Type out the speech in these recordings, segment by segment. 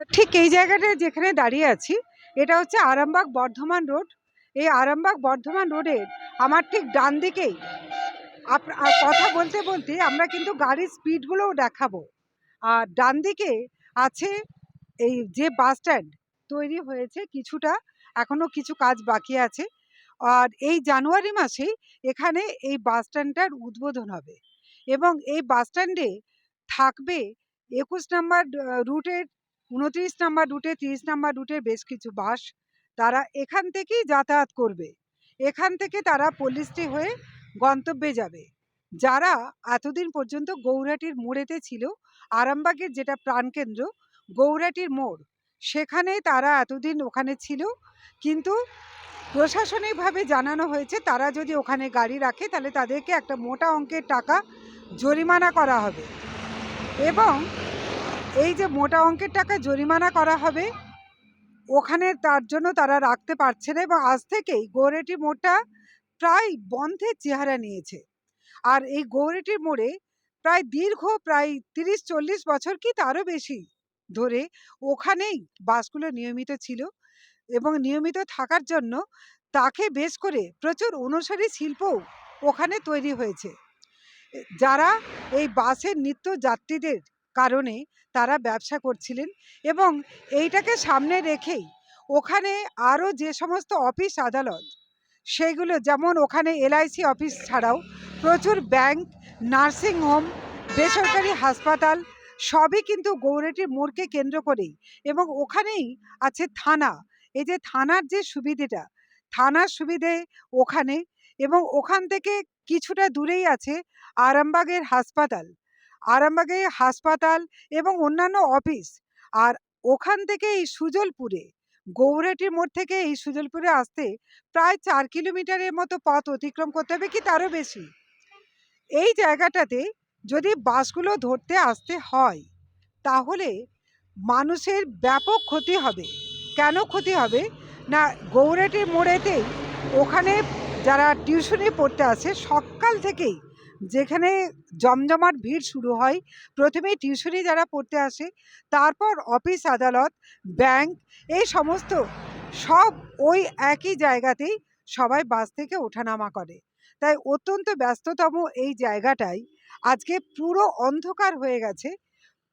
ঠিক এই জায়গাটায় যেখানে দাঁড়িয়ে আছি, এটা হচ্ছে আরামবাগ বর্ধমান রোড। এই আরামবাগ বর্ধমান রোডের আমার ঠিক ডান দিকেই কথা বলতে বলতে আমরা কিন্তু গাড়ির স্পিডগুলোও দেখাবো। আর ডান দিকে আছে এই যে বাস স্ট্যান্ড তৈরি হয়েছে, কিছুটা এখনো কিছু কাজ বাকি আছে। আর এই জানুয়ারি মাসেই এখানে এই বাস স্ট্যান্ডটার উদ্বোধন হবে এবং এই বাস স্ট্যান্ডে থাকবে ২১ নম্বর রুটের, ২৯ নম্বর রুটে, ৩০ নম্বর রুটের বেশ কিছু বাস। তারা এখান থেকেই যাতায়াত করবে। এখান থেকে তারা পল্লীশ্রী হয়ে গন্তব্যে যাবে। যারা এতদিন পর্যন্ত গৌরহাটির মোড়েতে ছিল, আরামবাগের যেটা প্রাণকেন্দ্র গৌরহাটির মোড়, সেখানে তারা এতদিন ওখানে ছিল, কিন্তু প্রশাসনিকভাবে জানানো হয়েছে তারা যদি ওখানে গাড়ি রাখে তাহলে তাদেরকে একটা মোটা অঙ্কের টাকা জরিমানা করা হবে। এবং এই যে মোটা অঙ্কের টাকা জরিমানা করা হবে, ওখানে তার জন্য তারা রাখতে পারছে না এবং আজ থেকেই গৌরহাটি মোড়টা প্রায় বন্ধের চেহারা নিয়েছে। আর এই গৌরহাটির মোড়ে প্রায় দীর্ঘ প্রায় ৩০-৪০ বছর কি তারও বেশি ধরে ওখানেই বাসগুলো নিয়মিত ছিল এবং নিয়মিত থাকার জন্য তাকে বেশ করে প্রচুর অনুসারী শিল্পও ওখানে তৈরি হয়েছে, যারা এই বাসের নিত্য যাত্রীদের কারণে তারা ব্যবসা করছিলেন। এবং এইটাকে সামনে রেখেই ওখানে আরও যে সমস্ত অফিস আদালত, সেইগুলো যেমন ওখানে এলআইসি অফিস ছাড়াও প্রচুর ব্যাংক, নার্সিংহোম, বেসরকারি হাসপাতাল সবই কিন্তু গৌরহাটির মোড়কে কেন্দ্র করেই। এবং ওখানেই আছে থানা। এই যে থানার যে সুবিধেটা, থানার সুবিধে ওখানে, এবং ওখান থেকে কিছুটা দূরেই আছে আরামবাগের হাসপাতাল, আরামবাগের হাসপাতাল এবং অন্যান্য অফিস। আর ওখান থেকে এই সুজলপুরে, গৌরহাটির মোড় থেকে এই সুজলপুরে আসতে প্রায় ৪ কিলোমিটারের মতো পথ অতিক্রম করতে হবে কি তারও বেশি। এই জায়গাটাতে যদি বাসগুলো ধরতে আসতে হয় তাহলে মানুষের ব্যাপক ক্ষতি হবে। কেন ক্ষতি হবে না, গৌরহাটির মোড়েতেই ওখানে যারা টিউশনি পড়তে আসে সকাল থেকেই, যেখানে জমজমাট ভিড় শুরু হয়, প্রথমেই টিউশনি যারা পড়তে আসে, তারপর অফিস আদালত, ব্যাংক, এই সমস্ত সব ওই একই জায়গাতেই সবাই বাস থেকে ওঠানামা করে। তাই অত্যন্ত ব্যস্ততম এই জায়গাটাই আজকে পুরো অন্ধকার হয়ে গেছে,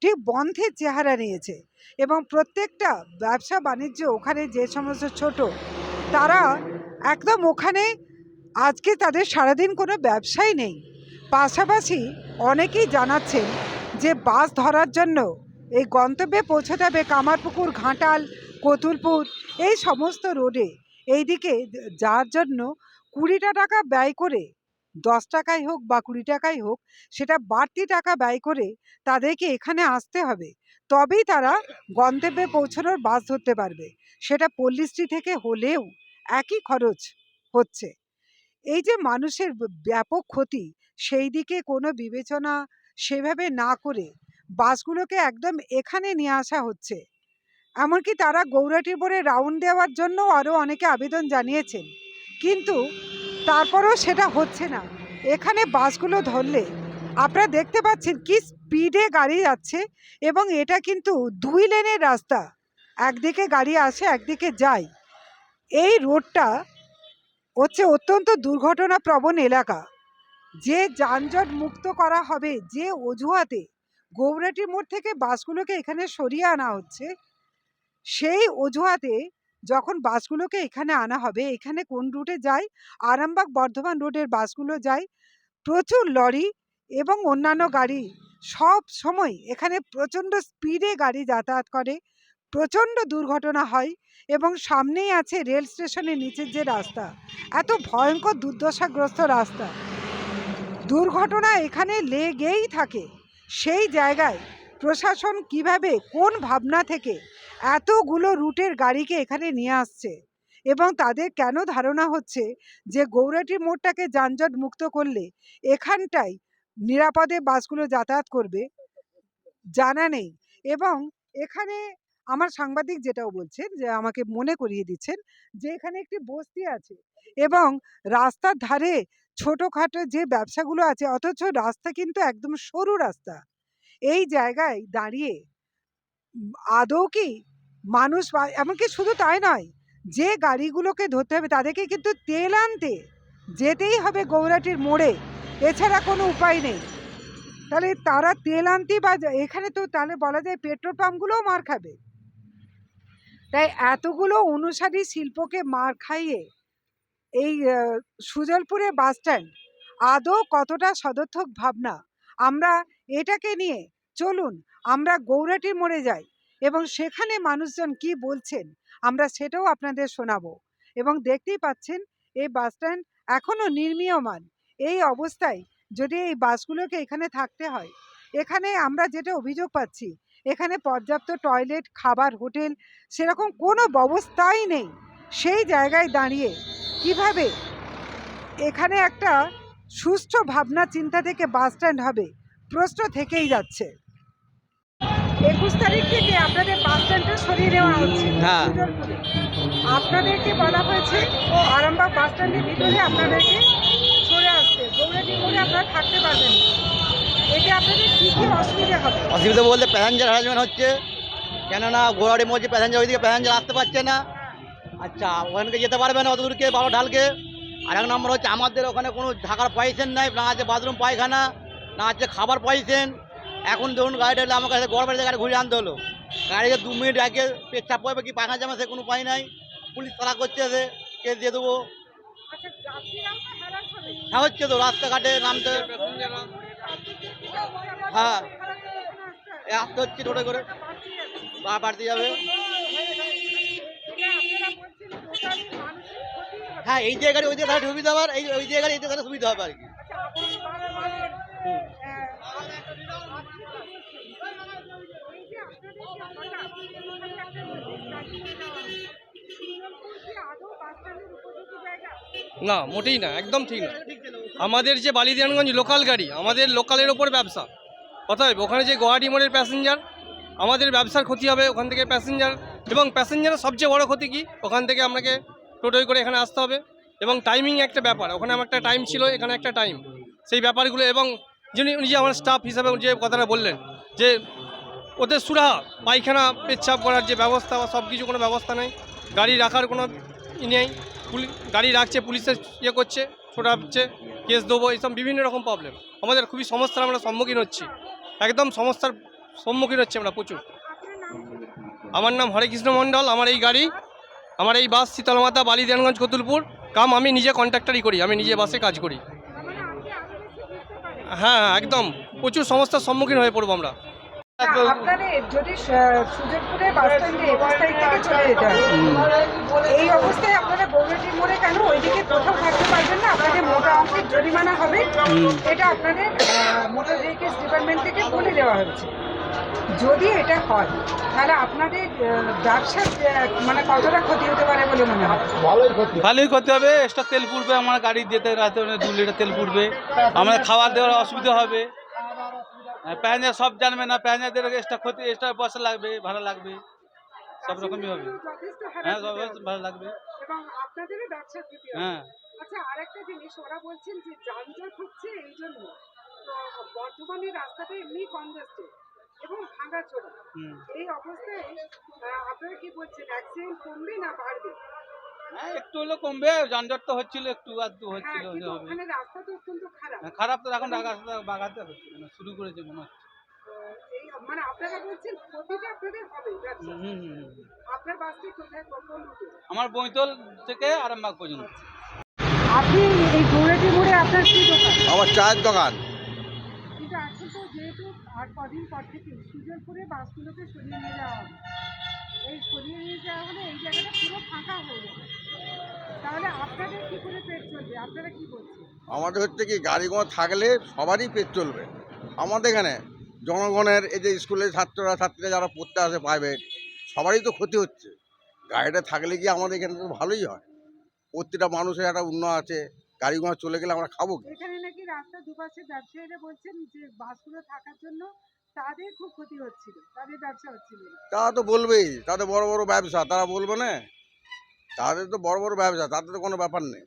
ঠিক বন্ধের চেহারা নিয়েছে। এবং প্রত্যেকটা ব্যবসা বাণিজ্য ওখানে যে সমস্ত ছোট, তারা একদম ওখানে আজকে তাদের সারাদিন কোনো ব্যবসাই নেই। পাশাপাশি অনেকেই জানাচ্ছেন যে বাস ধরার জন্য এই গন্তব্যে পৌঁছতে হবে কামারপুকুর, ঘাটাল, কতুলপুর, এই সমস্ত রোডে। এইদিকে যার জন্য ২০টা টাকা ব্যয় করে, ১০ টাকাই হোক বা ২০ টাকাই হোক, সেটা বাড়তি টাকা ব্যয় করে তাদেরকে এখানে আসতে হবে, তবেই তারা গন্তব্যে পৌঁছানোর বাস ধরতে পারবে। সেটা পল্লীশ্রী থেকে হলেও একই খরচ হচ্ছে। এই যে মানুষের ব্যাপক ক্ষতি, সেই দিকে কোনো বিবেচনা সেভাবে না করে বাসগুলোকে একদম এখানে নিয়ে আসা হচ্ছে। এমনকি তারা গৌরহাটির মোড়ে রাউন্ড দেওয়ার জন্য আরও অনেকে আবেদন জানিয়েছেন, কিন্তু তারপরেও সেটা হচ্ছে না। এখানে বাসগুলো ধরলে আপনারা দেখতে পাচ্ছেন কি স্পিডে গাড়ি যাচ্ছে, এবং এটা কিন্তু ২ লেনের রাস্তা, একদিকে গাড়ি আসে একদিকে যায়। এই রোডটা হচ্ছে অত্যন্ত দুর্ঘটনাপ্রবণ এলাকা। যে যানজট মুক্ত করা হবে, যে অজুহাতে গৌরহাটি মোড় থেকে বাসগুলোকে এখানে সরিয়ে আনা হচ্ছে, সেই অজুহাতে যখন বাসগুলোকে এখানে আনা হবে, এখানে কোন রুটে যায়, আরামবাগ বর্ধমান রোডের বাসগুলো যায়, প্রচুর লরি এবং অন্যান্য গাড়ি সব সময় এখানে প্রচণ্ড স্পিডে গাড়ি যাতায়াত করে, প্রচণ্ড দুর্ঘটনা হয়। এবং সামনেই আছে রেল স্টেশনের নিচের যে রাস্তা, এত ভয়ঙ্কর দুর্দশাগ্রস্ত রাস্তা, দুর্ঘটনা এখানে লেগেই থাকে। সেই জায়গায় প্রশাসন কিভাবে, কোন ভাবনা থেকে এতগুলো রুটের গাড়িকে এখানে নিয়ে আসছে, এবং তাদের কেন ধারণা হচ্ছে যে গৌরহাটি মোড়টাকে যানজট মুক্ত করলে এখানটায় নিরাপদে বাসগুলো যাতায়াত করবে, জানা নেই। এবং এখানে আমার সাংবাদিক যেটাও বলছেন, যে আমাকে মনে করিয়ে দিচ্ছেন যে এখানে একটি বস্তি আছে এবং রাস্তার ধারে ছোটোখাটো যে ব্যবসাগুলো আছে, অথচ রাস্তা কিন্তু একদম সরু রাস্তা। এই জায়গায় দাঁড়িয়ে আদৌ কি মানুষ এমনকি শুধু তাই নয়, যে গাড়িগুলোকে ধরতে হবে তাদেরকে কিন্তু তেল আনতে যেতেই হবে গৌরাটির মোড়ে, এছাড়া কোনো উপায় নেই। তাহলে তারা তেল আনতেই বা এখানে তো তাহলে বলা যায় পেট্রোল পাম্পগুলোও মার খাবে। তাই এতগুলো অনুসারী শিল্পকে মার খাইয়ে এই সুজলপুরে বাস স্ট্যান্ড আদৌ কতটা সদর্থক ভাবনা, আমরা এটাকে নিয়ে চলুন আমরা গৌরাটির মোড়ে যাই এবং সেখানে মানুষজন কি বলছেন আমরা সেটাও আপনাদের শোনাবো। এবং দেখতেই পাচ্ছেন এই বাস স্ট্যান্ড এখনো নির্মীয়মান। এই অবস্থায় যদি এই বাসগুলোকে এখানে থাকতে হয়, এখানে আমরা যেটা অভিযোগ পাচ্ছি এখানে পর্যাপ্ত টয়লেট, খাবার, হোটেল সেরকম কোনো ব্যবস্থাই নেই। সেই জায়গায় দাঁড়িয়ে কিভাবে এখানে একটা সুষ্ঠু ভাবনা চিন্তা থেকে বাস স্ট্যান্ড হবে, প্রশ্ন থেকেই যাচ্ছে। 21 তারিখ থেকে আপনাদের বাস স্ট্যান্ডটা সরিয়ে নেওয়া হচ্ছে। হ্যাঁ। সুজলপুরে আপনাদেরকে বলা হয়েছে আরামবাগ বাস স্ট্যান্ডের ভিতরে আপনাদেরকে সরে আসতে, গৌরাটি মোড়ে আপনারা থাকতে পারবেন না। এতে আপনাদের কী কী অসুবিধা হবে? অসুবিধা বলতে প্যাসেঞ্জার হ্যারাসমেন্ট হচ্ছে, কেননা গোড়াটি মোড়ে প্যাসেঞ্জার ওইদিকে প্যাসেঞ্জার আসতে পারছে না। আচ্ছা, ওখানকে যেতে পারবে না অত দূরকে বারো ঢালকে। আর এক নম্বর হচ্ছে আমাদের ওখানে কোনো থাকার পয়সেন নাই, না আছে বাথরুম পায়খানা, না আছে খাবার পয়সেন। এখন ধরুন গাড়িটা হলে আমার কাছে গড় বাড়িতে গাড়ি ঘুরে আনতে হলো, গাড়িকে 2 মিনিট আগে পেচ্ছাপ পাবে কি পায়খানা জামা সে কোনো উপায় নাই। পুলিশ তারা করছে, সে কেস দিয়ে দেবো। আচ্ছা, যাত্রীরাও তো হ্যারাস হবে। হ্যাঁ, হচ্ছে তো রাস্তাঘাটে নামতে। হ্যাঁ, আসতে হচ্ছে টোটো করে, বাড়তে যাবে। হ্যাঁ, এই জায়গায় ওই জায়গায় সুবিধা হবে, এই ওই জায়গায় এই জায়গায় সুবিধা হবে আর কি। না, মোটেই না, একদম ঠিক না। আমাদের যে বালিদিয়ানগঞ্জ লোকাল গাড়ি, আমাদের লোকালের ওপর ব্যবসা, অতএব ওখানে যে গুয়াহাটি মোড়ের প্যাসেঞ্জার, আমাদের ব্যবসার ক্ষতি হবে ওখান থেকে প্যাসেঞ্জার। এবং প্যাসেঞ্জারের সবচেয়ে বড় ক্ষতি কি, ওখান থেকে আপনাকে টোটোয় করে এখানে আসতে হবে। এবং টাইমিং একটা ব্যাপার, ওখানে আমার একটা টাইম ছিল, এখানে একটা টাইম, সেই ব্যাপারগুলো। এবং যিনি নিজে আমার স্টাফ হিসাবে যে কথাটা বললেন যে ওদের সুরাহা পায়খানা পেচ্ছাপ করার যে ব্যবস্থা বা সব কিছু কোনো ব্যবস্থা নেই, গাড়ি রাখার কোনো নেই। গাড়ি রাখছে, পুলিশের ইয়ে করছে, ছোটাচ্ছে, কেস দেবো, এইসব বিভিন্ন রকম প্রবলেম। আমাদের খুবই সমস্যার আমরা সম্মুখীন হচ্ছি, একদম সমস্যার সম্মুখীন হচ্ছে আমরা প্রচুর। আমার নাম হরেকৃষ্ণ মণ্ডল, আমার এই গাড়ি, আমার এই বাস শীতলমাতা বালিদিয়ানগঞ্জ কতুলপুর কাম। আমি নিজে কন্ট্রাক্টারই করি, আমি নিজে বাসে কাজ করি। হ্যাঁ, একদম প্রচুর সমস্যার সম্মুখীন হয়ে পড়বো আমরা। আপনাদের যদি সুজলপুরে বাস স্ট্যান্ডে 21 তারিখ থেকে চলে যেতে হয়, এই অবস্থায় আপনারা গৌরাটি মোড়ে কেন ওইদিকে কোথাও থাকতে পারবেন না? আপনাদের মোটা অঙ্কের জরিমানা হবে, এটা আপনাদের মোটর ভেহিকেলস ডিপার্টমেন্ট থেকে বলে দেওয়া হয়েছে। যদি এটা হয় তাহলে আপনাদের ব্যবসার মানে কতটা ক্ষতি হতে পারে বলে মনে হয়? ভালোই করতে হবে, এক্সট্রা তেল পুড়বে, আমার গাড়ি যেতে রাতে 2 লিটার তেল পুড়বে, আমাদের খাবার দেওয়ার অসুবিধা হবে। প্যাসেঞ্জার সব জানবে না, প্যাসেঞ্জারদের এক্সট্রা ক্ষতি, এক্সট্রা পয়সা লাগবে, ভাড়া লাগবে, সব রকমই হবে। হ্যাঁ, সব ভালো লাগবে এবং আপনাদেরও ব্যবসার ক্ষতি হবে। হ্যাঁ। আচ্ছা, আরেকটা জিনিস, ওরা বলছেন যে যানজট হচ্ছে এই জন্য, বর্ধমানের রাস্তাটা এমনি কনজেস্টেড এবং ভাঙাচোরা। এই অবস্থায় আপনারা কি বলছেন, অ্যাক্সিডেন্ট কমবে না বাড়বে? হ্যাঁ, একটু হলেও কমবে, যানজট তো হচ্ছিল, একটু আধটু হচ্ছিল। কিন্তু ওখানে রাস্তা তো অত্যন্ত খারাপ। খারাপ তো, এখন রাস্তা বাগাতে হচ্ছে, শুরু করেছে মনে হচ্ছে। এই মানে আপনারা বলছেন ক্ষতিটা আপনাদের হবে ব্যবসা। আপনার বাসটি কোথায়, কোন রুটে? আমার বইতল থেকে আরামবাগ পর্যন্ত। আপনি এই গৌরাটি মোড়ে আপনার কি দোকান? আমার চায়ের দোকান। কিন্তু এখন তো যেহেতু আর কদিন পর থেকে সুজলপুরে বাসগুলোকে সরিয়ে নিয়ে যাওয়া হবে, এই সরিয়ে নিয়ে যাওয়া হলে এই জায়গাটা পুরো ফাঁকা হয়ে যাবে, তাহলে আপনাদের কি করে পেট চলবে? আপনারা কি বলছেন? আমাদের হচ্ছে কি, গাড়িগুলো থাকলে সবারই পেট চলবে। আমাদের এখানে জনগণের, এই যে স্কুলের ছাত্রীরা যারা পড়তে আসে প্রাইভেট, সবারই তো ক্ষতি হচ্ছে। গাড়িটা থাকলে কি আমাদের এখানে তো ভালোই হয়, প্রত্যেকটা মানুষের একটা উন্নয়ন আছে। গাড়িগুলো চলে গেলে আমরা খাবো কি? এখানে নাকি রাস্তার দুপাশে ব্যবসায়ীরা বলছেন যে বাসগুলো থাকার জন্য তাদের খুব ক্ষতি হচ্ছিল, তাদের ব্যবসা হচ্ছিল না। তারা তো বলবেই, তাদের বড় বড় ব্যবসা, তারা বলবে না? তাদের তো বড় বড় ব্যবসা, তাদের তো কোনো ব্যাপার নেই।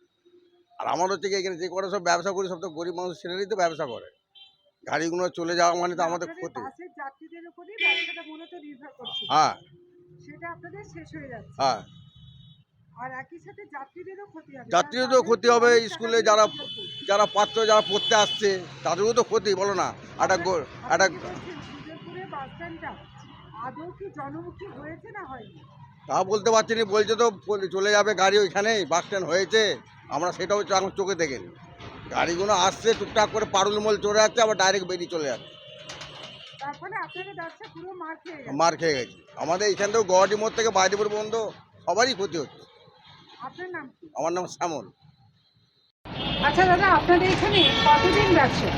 আর আমার হচ্ছে কি, এখানে যে করে সব ব্যবসা করি, সব তো গরিব মানুষ ছেলেরই তো ব্যবসা করে। গাড়িগুলো চলে যাওয়া মানে তো আমাদের ক্ষতি। বাসের যাত্রীদের উপরেই ব্যবসাটা মূলত নির্ভর করছে, হ্যাঁ সেটা আপনাদের শেষ হয়ে যাচ্ছে। হ্যাঁ আর একই সাথে যাত্রীদেরও ক্ষতি হবে। যাত্রীদেরও ক্ষতি হবে, স্কুলে যারা পাত্র যারা পড়তে আসছে তাদেরও তো ক্ষতি, বলো না। একটা সুজনপুরে বাস স্ট্যান্ডটা আদৌ কি জনমুখী হয়েছে না হয়নি? তা বলতে পারছি না, বলছে তো চলে যাবে গাড়ি ওইখানেই, বাস স্ট্যান্ড হয়েছে, আমরা সেটাও এখন চোখে দেখিনি। গাড়িগুলো আসছে টুকটাক করে পারুল মল চলে যাচ্ছে, আবার ডাইরেক্ট বেরিয়ে চলে যাচ্ছে। তার ফলে আপনাদের ব্যবসা পুরো মার খেয়ে গেছে। মার খেয়ে গেছি। আমাদের এইখান থেকেও গুয়াহাটি মোড় থেকে বাইরেপুর পর্যন্ত সবারই ক্ষতি হচ্ছে। আপনার নাম কি? আমার নাম শ্যামল। আচ্ছা দাদা, আপনাদের এখানে কতদিন ব্যবসা?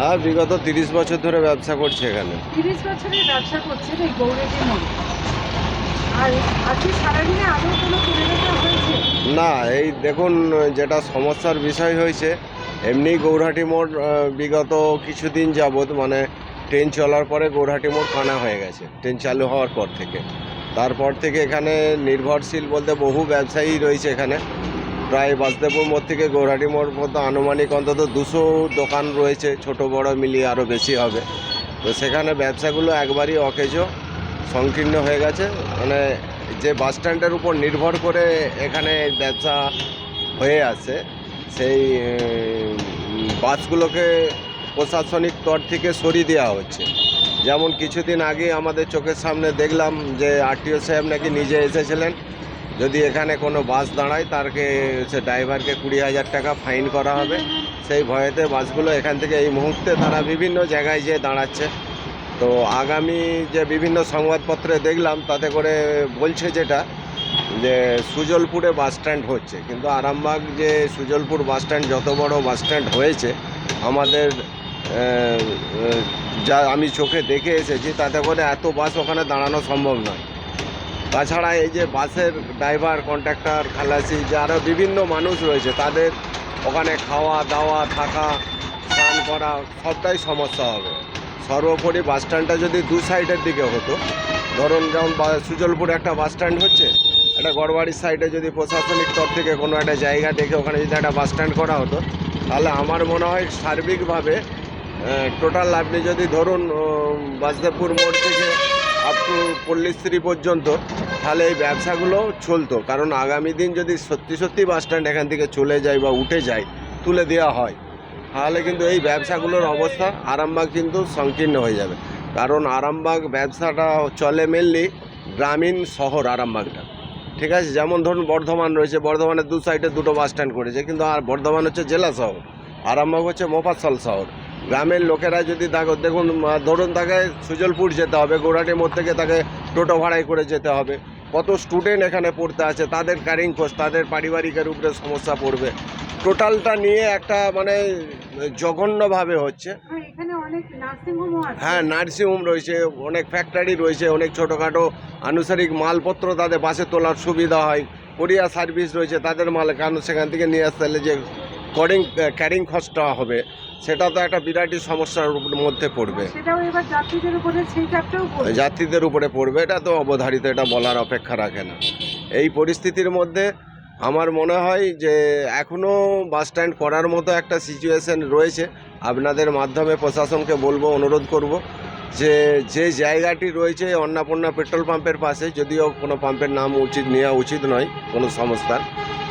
আর বিগত 30 বছর ধরে ব্যবসা করছে এখানে। 30 বছরের ব্যবসা করছেন এই গৌরীটি মোড়ে। আর আজকে সারাদিনে আদৌ কোনো কেনাবেচা হয়েছে? না, এই দেখুন যেটা সমস্যার বিষয় হয়েছে, এমনি গৌরহাটি মোড় বিগত কিছুদিন যাবৎ মানে ট্রেন চলার পরে গৌরহাটি মোড় কানা হয়ে গেছে, ট্রেন চালু হওয়ার পর থেকে। তারপর থেকে এখানে নির্ভরশীল বলতে বহু ব্যবসায়ী রয়েছে এখানে। প্রায় বাসুদেবপুর মোড় থেকে গৌরহাটি মোড় পর্যন্ত আনুমানিক অন্তত 200 দোকান রয়েছে, ছোট বড় মিলিয়ে আরও বেশি হবে। তো সেখানে ব্যবসাগুলো একবারই অকেজো সংকীর্ণ হয়ে গেছে। মানে যে বাস স্ট্যান্ডের উপর নির্ভর করে এখানে ব্যবসা হয়ে আছে, সেই বাসগুলোকে প্রশাসনিক স্তর থেকে সরিয়ে দেওয়া হচ্ছে। যেমন কিছুদিন আগে আমাদের চোখের সামনে দেখলাম যে আরটিও সাহেব নাকি নিজে এসেছিলেন, যদি এখানে কোনো বাস দাঁড়ায় তারকে সে ড্রাইভারকে 20,000 টাকা ফাইন করা হবে। সেই ভয়েতে বাসগুলো এখান থেকে এই মুহূর্তে তারা বিভিন্ন জায়গায় যেয়ে দাঁড়াচ্ছে। তো আগামী যে বিভিন্ন সংবাদপত্রে দেখলাম তাতে করে বলছে যেটা যে সুজলপুরে বাস স্ট্যান্ড হচ্ছে, কিন্তু আরামবাগ যে সুজলপুর বাস স্ট্যান্ড যত বড় বাস স্ট্যান্ড হয়েছে আমাদের যা আমি চোখে দেখে এসেছি তাতে করে এত বাস ওখানে দাঁড়ানো সম্ভব নয়। তাছাড়া এই যে বাসের ড্রাইভার, কন্ট্রাক্টর, খালাসি যারা বিভিন্ন মানুষ রয়েছে তাদের ওখানে খাওয়া দাওয়া, থাকা, স্নান করা সবটাই সমস্যা হবে। সর্বোপরি বাস স্ট্যান্ডটা যদি দু সাইডের দিকে হতো, ধরুন যেমন সুজলপুরে একটা বাস স্ট্যান্ড হচ্ছে, একটা গড়বাড়ির সাইডে যদি প্রশাসনিক তরফ থেকে কোনো একটা জায়গা দেখে ওখানে যদি একটা বাস স্ট্যান্ড করা হতো, তাহলে আমার মনে হয় সার্বিকভাবে টোটাল আপনি যদি ধরুন বাসুদেবপুর মোড় থেকে আপ টু পল্লীশ্রী পর্যন্ত, তাহলে এই ব্যবসাগুলো চলতো। কারণ আগামী দিন যদি সত্যি সত্যি বাস স্ট্যান্ড এখান থেকে চলে যায় বা উঠে যায়, তুলে দেওয়া হয়, তাহলে কিন্তু এই ব্যবসাগুলোর অবস্থা আরামবাগ কিন্তু সংকীর্ণ হয়ে যাবে। কারণ আরামবাগ ব্যবসাটা চলে মেনলি গ্রামীণ শহর আরামবাগটা, ঠিক আছে। যেমন ধরুন বর্ধমান রয়েছে, বর্ধমানের দু সাইডে দুটো বাস স্ট্যান্ড করেছে, কিন্তু আর বর্ধমান হচ্ছে জেলা শহর, আরামবাগ হচ্ছে মফস্বল শহর। গ্রামের লোকেরা যদি দেখুন ধরুন তাকে সুজলপুর যেতে হবে, গৌরহাটি মোড় থেকে তাকে টোটো ভাড়াই করে যেতে হবে। কত স্টুডেন্ট এখানে পড়তে আছে, তাদের ক্যারিং কস্ট, তাদের পারিবারিকের উপরে সমস্যা পড়বে। টোটালটা নিয়ে একটা মানে জঘন্যভাবে হচ্ছে। এখানে অনেক নার্সিংহোমও আছে। হ্যাঁ, নার্সিংহোম রয়েছে, অনেক ফ্যাক্টরি রয়েছে, অনেক ছোটোখাটো আনুসারিক মালপত্র তাদের বাসে তোলার সুবিধা হয়, কোরিয়ার সার্ভিস রয়েছে, তাদের মাল কারণ সেখান থেকে নিয়ে আসতে হলে যে ক্যারিং কস্টটা হবে, সেটা তো একটা বিরাটই সমস্যার মধ্যে পড়বে। সেটাও এবার যাত্রীদের উপরে, সেই চাপটাও পড়বে। যাত্রীদের উপরে পড়বে, এটা তো অবধারিত, এটা বলার অপেক্ষা রাখে না। এই পরিস্থিতির মধ্যে আমার মনে হয় যে এখনও বাস স্ট্যান্ড করার মতো একটা সিচুয়েশন রয়েছে। আপনাদের মাধ্যমে প্রশাসনকে বলবো, অনুরোধ করব যে যে জায়গাটি রয়েছে অন্নপূর্ণা পেট্রোল পাম্পের পাশে, যদিও কোনো পাম্পের নাম নেওয়া উচিত নয় কোনো সংস্থার,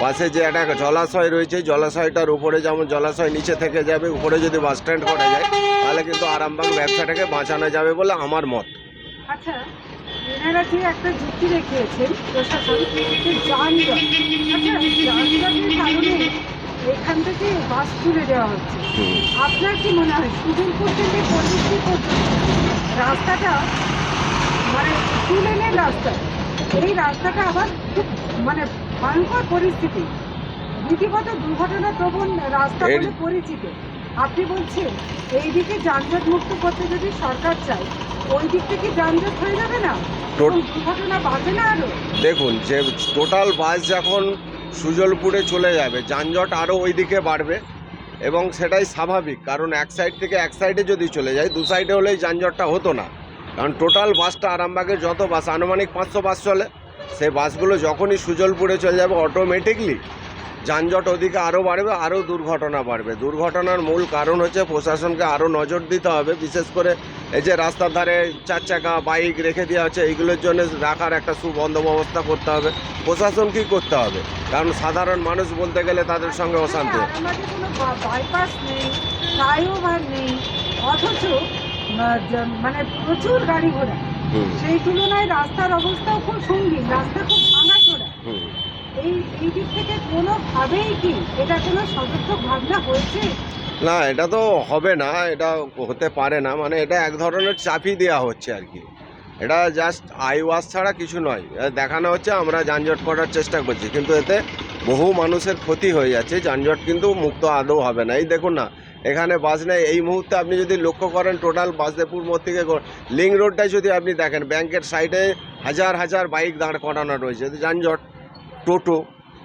পাশে যে একটা জলাশয় রয়েছে, জলাশয়টার উপরে যেমন জলাশয় নিচে থেকে যাবে, উপরে যদি বাস স্ট্যান্ড করা যায় তাহলে কিন্তু আরামবাগ ব্যবসাটাকে বাঁচানো যাবে বলে আমার মত। আচ্ছা, এনারা যে একটা যুক্তি দেখিয়েছেন প্রশাসন, যে যানজট, আচ্ছা যানজটের কারণে এখান থেকে বাস তুলে দেওয়া হচ্ছে। আপনার কি মনে হয় সুজলপুর থেকে পল্লীশ্রী পর্যন্ত রাস্তাটা মানে 2 লেনের রাস্তা, এই রাস্তাটা আবার খুব মানে ভয়ঙ্কর পরিস্থিতি, রীতিমতো দুর্ঘটনা প্রবণ রাস্তা বলে পরিচিত। আপনি বলছেন এই দিকে যানজট মুক্ত করতে যদি সরকার চায়, ওই দিক থেকে যানজট হয়ে যাবে না, দুর্ঘটনা বাড়বে না আরও? দেখুন, যে টোটাল বাস যখন সুজলপুরে চলে যাবে, যানজট আরও ওই দিকে বাড়বে এবং সেটাই স্বাভাবিক। কারণ এক সাইড থেকে এক সাইডে যদি চলে যায়, দু সাইডে হলেই যানজটটা হতো না। কারণ টোটাল বাসটা আরামবাগের যত বাস, আনুমানিক 500 বাস চলে, সেই বাসগুলো যখনই সুজলপুরে চলে যাবে অটোমেটিকলি যানজট ওদিকে আরও বাড়বে, আরও দুর্ঘটনা বাড়বে। দুর্ঘটনার মূল কারণ হচ্ছে প্রশাসনকে আরও নজর দিতে হবে, বিশেষ করে এই যে রাস্তার ধারে 4 চাকা বাইক রেখে দেওয়া হচ্ছে, এইগুলোর জন্য রাখার একটা সুবন্দোবস্ত করতে হবে। প্রশাসন কি করতে হবে, কারণ সাধারণ মানুষ বলতে গেলে তাদের সঙ্গে অশান্তি। আমাদের কোনো বাইপাস নেই, ফ্লাইওভার নেই, অথচ মানে প্রচুর গাড়ি ঘোড়া। হুম, সেই তুলনায় রাস্তার অবস্থাও খুব সঙ্গীন, রাস্তা খুব ভাঙাচোরা। হুম। এই দিক থেকে কোনোভাবেই কি এটা কোনো সদর্থক ভাবনা হয়েছে? না, এটা তো হবে না, এটা হতে পারে না, মানে এটা এক ধরনের চাপই দেওয়া হচ্ছে আর কি। এটা জাস্ট আই ওয়াশ ছাড়া কিছু নয়। দেখানো হচ্ছে আমরা যানজট করার চেষ্টা করছি, কিন্তু এতে বহু মানুষের ক্ষতি হয়ে যাচ্ছে। যানজট কিন্তু মুক্ত আদৌ হবে না। এই দেখুন না, এখানে বাস নেই। এই মুহূর্তে আপনি যদি লক্ষ্য করেন টোটাল বাসদেবপুর মোড় থেকে লিঙ্ক রোডটাই যদি আপনি দেখেন, ব্যাংকের সাইডে হাজার হাজার বাইক দাঁড় করানো রয়েছে। যানজট,